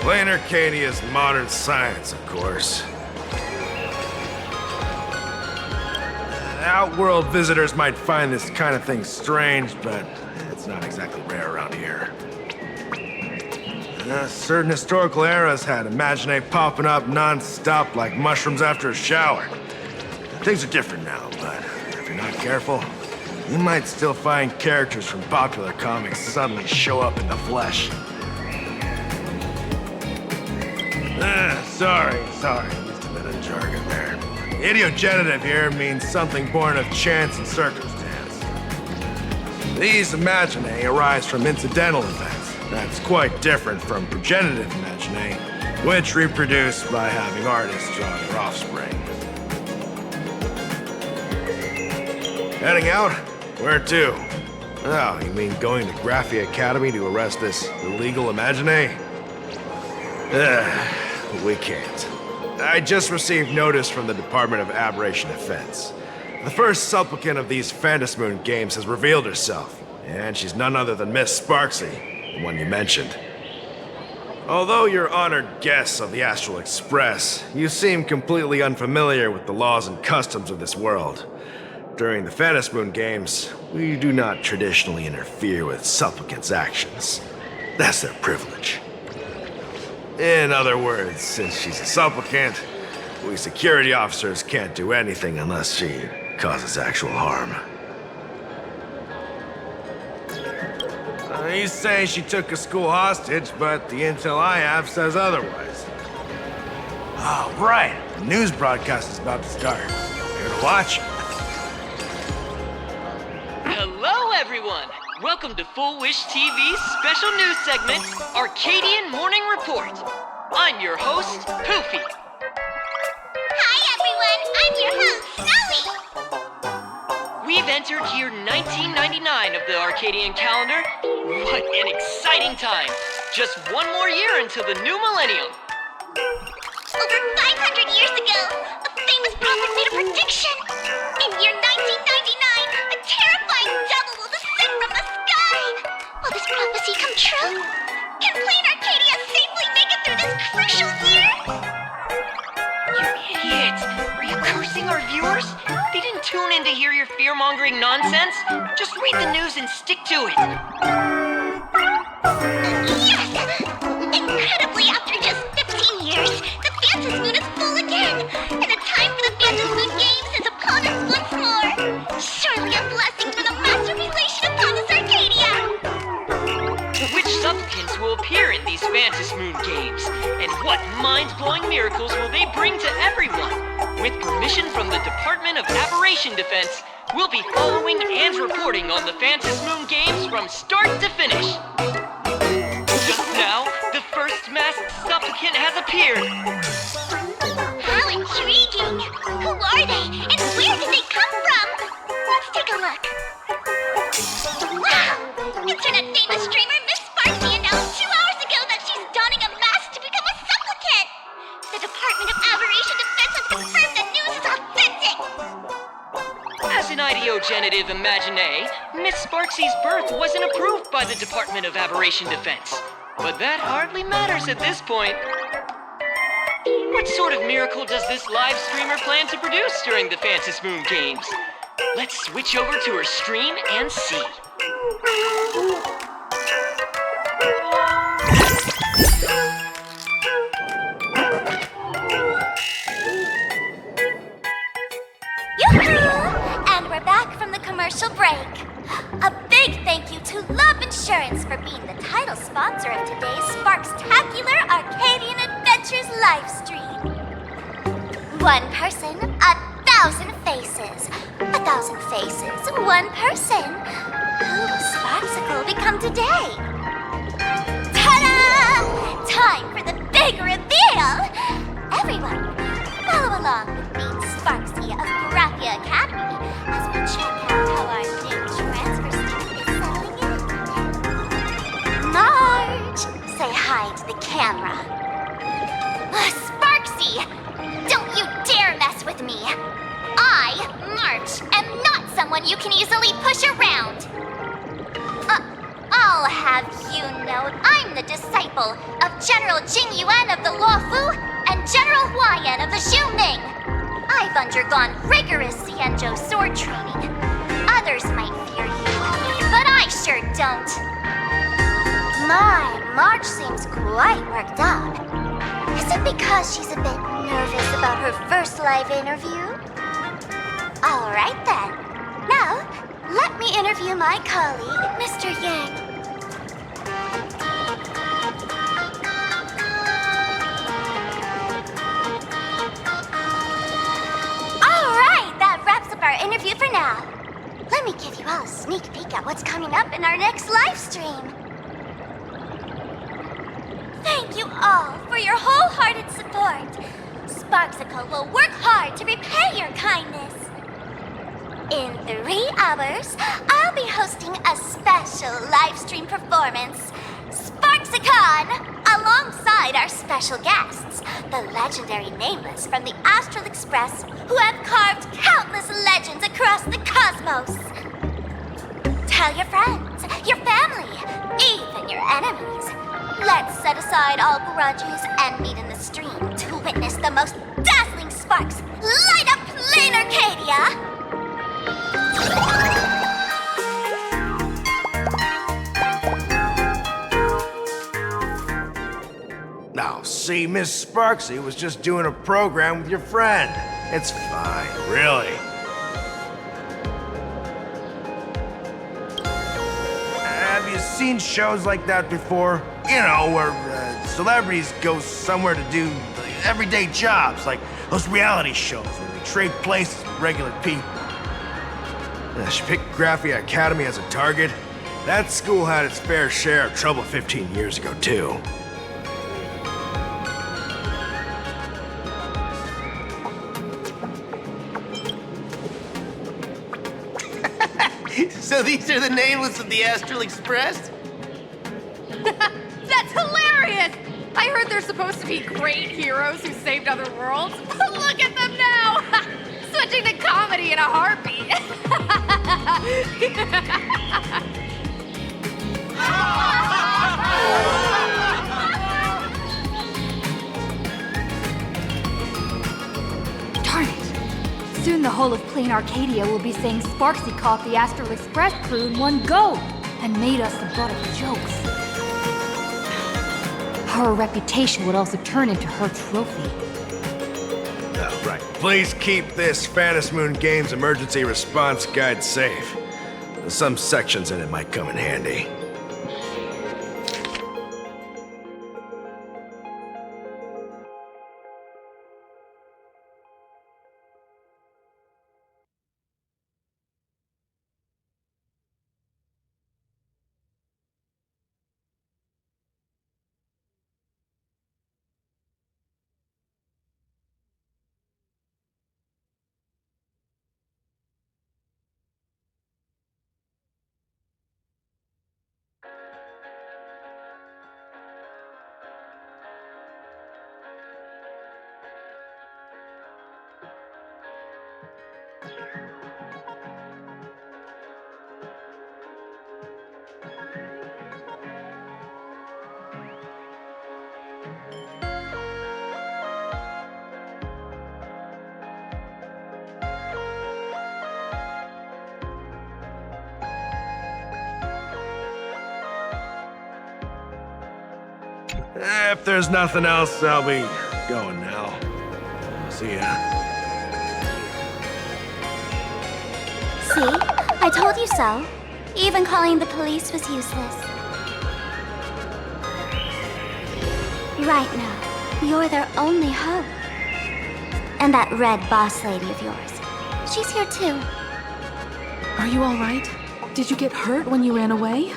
Plain Arcadia's modern science, of course. Outworld visitors might find this kind of thing strange, but it's not exactly rare around here. Certain historical eras had imagine popping up non-stop like mushrooms after a shower. Things are different now, but if you're not careful, you might still find characters from popular comics suddenly show up in the flesh. Sorry, used a bit of jargon there. Idiogenerative here means something born of chance and circumstance. These imagine arise from incidental events. That's quite different from progenitive imagine, which reproduce by having artists draw their offspring. Heading out? Where to? Oh, you mean going to Graphia Academy to arrest this illegal imagine? We can't. I just received notice from the Department of Aberration Defense. The first supplicant of these Phantom Moon games has revealed herself, and she's none other than Miss Sparksy. the one you mentioned. Although you're honored guests of the Astral Express, you seem completely unfamiliar with the laws and customs of this world. During the Phantom Moon Games, we do not traditionally interfere with supplicants' actions. That's their privilege. In other words, since she's a supplicant, we security officers can't do anything unless she causes actual harm. He's saying she took a school hostage, but the intel I have says otherwise. Oh, right. The news broadcast is about to start. Here to watch? Hello, everyone! Welcome to Full Wish TV's special news segment, Arcadian Morning Report. I'm your host, Poofy. Hi, everyone. I'm your host, Snowy. We've entered year 1999 of the Arcadian calendar. What an exciting time! Just one more year until the new millennium. Over 500 years ago, a famous prophet made a prediction. In year 1999, a terrifying devil will descend from the sky. Will this prophecy come true? Can Plain Arcadia safely make it through this crucial year? You idiot! Are you cursing our viewers? They didn't tune in to hear your fear-mongering nonsense. Just read the news and stick to it. Yes! Incredibly, after just 15 years, the Phantom Moon is full again, and the time for the Phantom Moon Games is upon us once more. Surely a blessing from the master relation upon us, Arcadia! Which supplicants will appear in these Phantom Moon Games? And what mind-blowing miracles will they bring to everyone? With permission from the Department of Aberration Defense, we'll be following and reporting on the Phantom Moon Games from start to finish. Just now, the first masked supplicant has appeared. How intriguing! Who are they, and where did they come from? Let's take a look. Wow! Internet-famous streamer Miss Sparky announced 2 hours ago that she's donning a mask to become a supplicant. The Department of Aberration Defense has confirmed the news is authentic. As an ideogenitive imagine, Miss Sparksy's birth wasn't approved by the Department of Aberration Defense. But that hardly matters at this point. What sort of miracle does this live streamer plan to produce during the Phantom Moon Games? Let's switch over to her stream and see. Yoo-hoo! And we're back from the commercial break. A big thank you to Love Insurance for being the title sponsor of today's Sparkstacular Arcadian Adventures livestream. One person, 1,000 faces. 1,000 faces, one person. Who will Sparksicle become today? Ta-da! Time for the big reveal! Everyone, follow along with me, Sparksy of Graphia Academy, as we check out how our new transfer student is settling in. Marge, say hi to the camera. Sparksy, don't you dare mess with me. I, March, am not someone you can easily push around. I'll have you know I'm the disciple of General Jing Yuan of the Luofu and General Huayan of the Xiuming. I've undergone rigorous Xianzhou sword training. Others might fear you, but I sure don't. My, March seems quite worked up. Is it because she's a bit nervous about her first live interview? All right then. Now, let me interview my colleague, Mr. Yang. All right, that wraps up our interview for now. Let me give you all a sneak peek at what's coming up in our next live stream. Thank you all for your wholehearted support. Sparksicle will work hard to repay your kindness. In 3 hours, I'll be hosting a special live stream performance, Sparksicon, alongside our special guests, the legendary Nameless from the Astral Express, who have carved countless legends across the cosmos. Tell your friends, your family, even your enemies. Let's set aside all grudges and meet in the stream to witness the most dazzling sparks light up Plain Arcadia! Now, see, Miss Sparksy was just doing a program with your friend. It's fine, really. Have you seen shows like that before? You know, where celebrities go somewhere to do everyday jobs, like those reality shows where they trade places with regular people. She picked Graphia Academy as a target. That school had its fair share of trouble 15 years ago, too. So these are the nameless of the Astral Express? That's hilarious! I heard they're supposed to be great heroes who saved other worlds. Look at them now! Switching to comedy in a heartbeat. Darn it! Soon the whole of Plain Arcadia will be saying Sparksy caught the Astral Express crew in one go and made us the butt of jokes. Her reputation would also turn into her trophy. Oh, right. Please keep this Phantom Moon Games emergency response guide safe. Some sections in it might come in handy. If there's nothing else, I'll be going now. See ya. See? I told you so. Even calling the police was useless. Right now, you're their only hope. And that red boss lady of yours. She's here too. Are you all right? Did you get hurt when you ran away?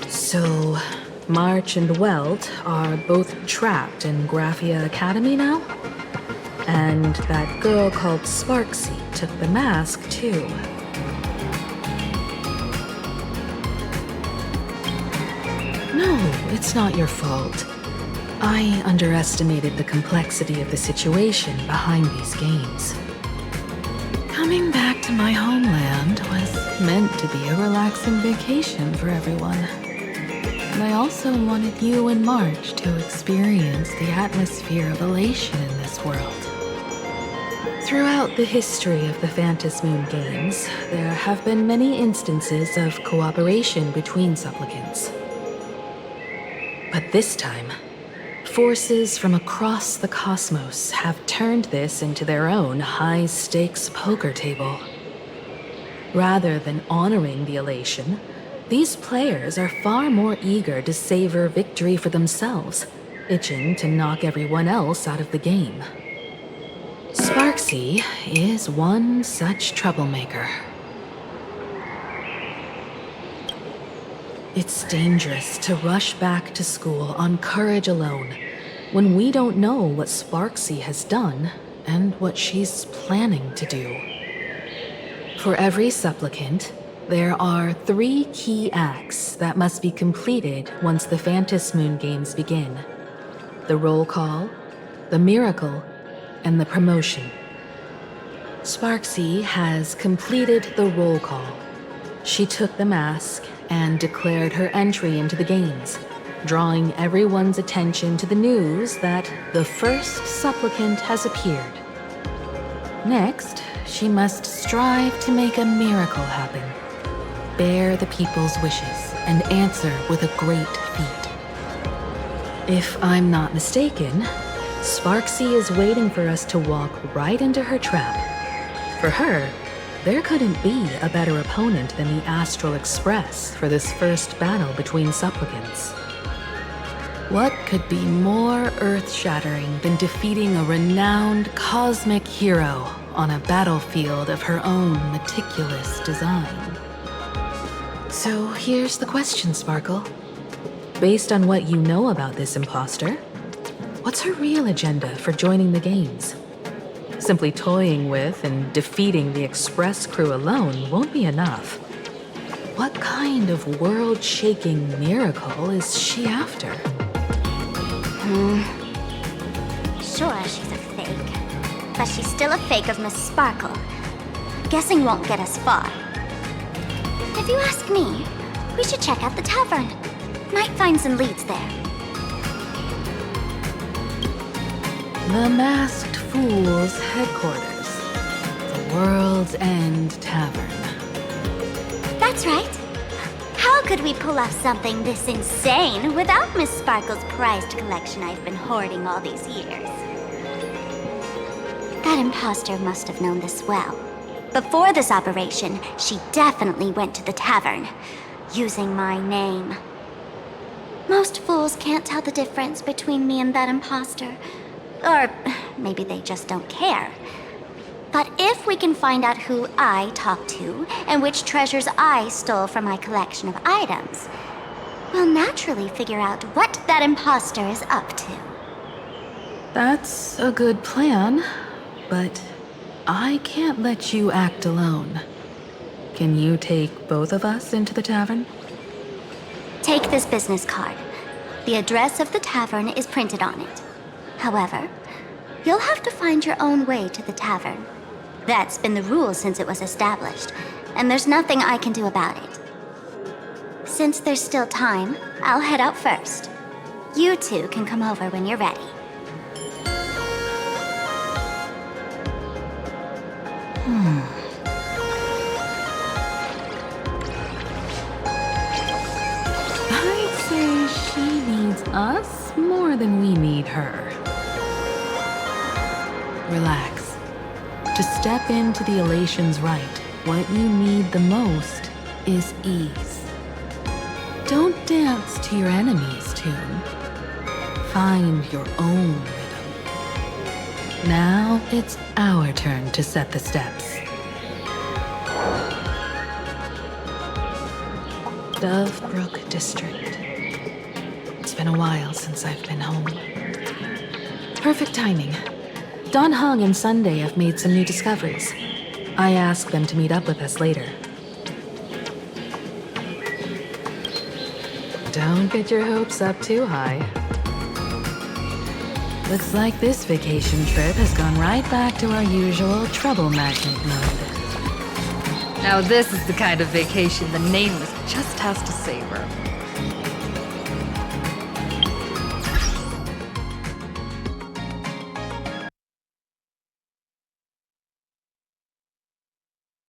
So, March and Welt are both trapped in Graphia Academy now? And that girl called Sparksy took the mask, too. No, it's not your fault. I underestimated the complexity of the situation behind these games. Coming back to my homeland was meant to be a relaxing vacation for everyone. And I also wanted you and March to experience the atmosphere of elation in this world. Throughout the history of the Phantom Moon Games, there have been many instances of cooperation between supplicants. But this time, forces from across the cosmos have turned this into their own high-stakes poker table. Rather than honoring the elation, these players are far more eager to savor victory for themselves, itching to knock everyone else out of the game. Sparksy is one such troublemaker. It's dangerous to rush back to school on courage alone when we don't know what Sparksy has done and what she's planning to do. For every supplicant, there are 3 key acts that must be completed once the Phantom Moon Games begin. the roll call, the miracle, and the promotion. Sparksy has completed the roll call. She took the mask and declared her entry into the games, drawing everyone's attention to the news that the first supplicant has appeared. Next, she must strive to make a miracle happen, bear the people's wishes, and answer with a great feat. If I'm not mistaken, Sparksy is waiting for us to walk right into her trap. For her, there couldn't be a better opponent than the Astral Express for this first battle between supplicants. What could be more earth-shattering than defeating a renowned cosmic hero on a battlefield of her own meticulous design? So here's the question, Sparkle. Based on what you know about this imposter, what's her real agenda for joining the games? Simply toying with and defeating the Express crew alone won't be enough. What kind of world-shaking miracle is she after? Sure, she's a fake. But she's still a fake of Miss Sparkle. Guessing won't get us far. If you ask me, we should check out the tavern. Might find some leads there. The Masked Fool's headquarters. The World's End Tavern. That's right. How could we pull off something this insane without Miss Sparkle's prized collection I've been hoarding all these years? That imposter must have known this well. Before this operation, she definitely went to the tavern, using my name. Most fools can't tell the difference between me and that imposter. Or maybe they just don't care. But if we can find out who I talked to and which treasures I stole from my collection of items, we'll naturally figure out what that imposter is up to. That's a good plan, but I can't let you act alone. Can you take both of us into the tavern? Take this business card. The address of the tavern is printed on it. However, you'll have to find your own way to the tavern. That's been the rule since it was established, and there's nothing I can do about it. Since there's still time, I'll head out first. You two can come over when you're ready. I'd say she needs us more than we need her. Relax. To step into the Elation's right, what you need the most is ease. Don't dance to your enemy's tune. Find your own rhythm. Now it's our turn to set the steps. Dovebrook District. It's been a while since I've been home. Perfect timing. Don Hung and Sunday have made some new discoveries. I asked them to meet up with us later. Don't get your hopes up too high. Looks like this vacation trip has gone right back to our usual trouble magnet mode. Now this is the kind of vacation the nameless just has to savor.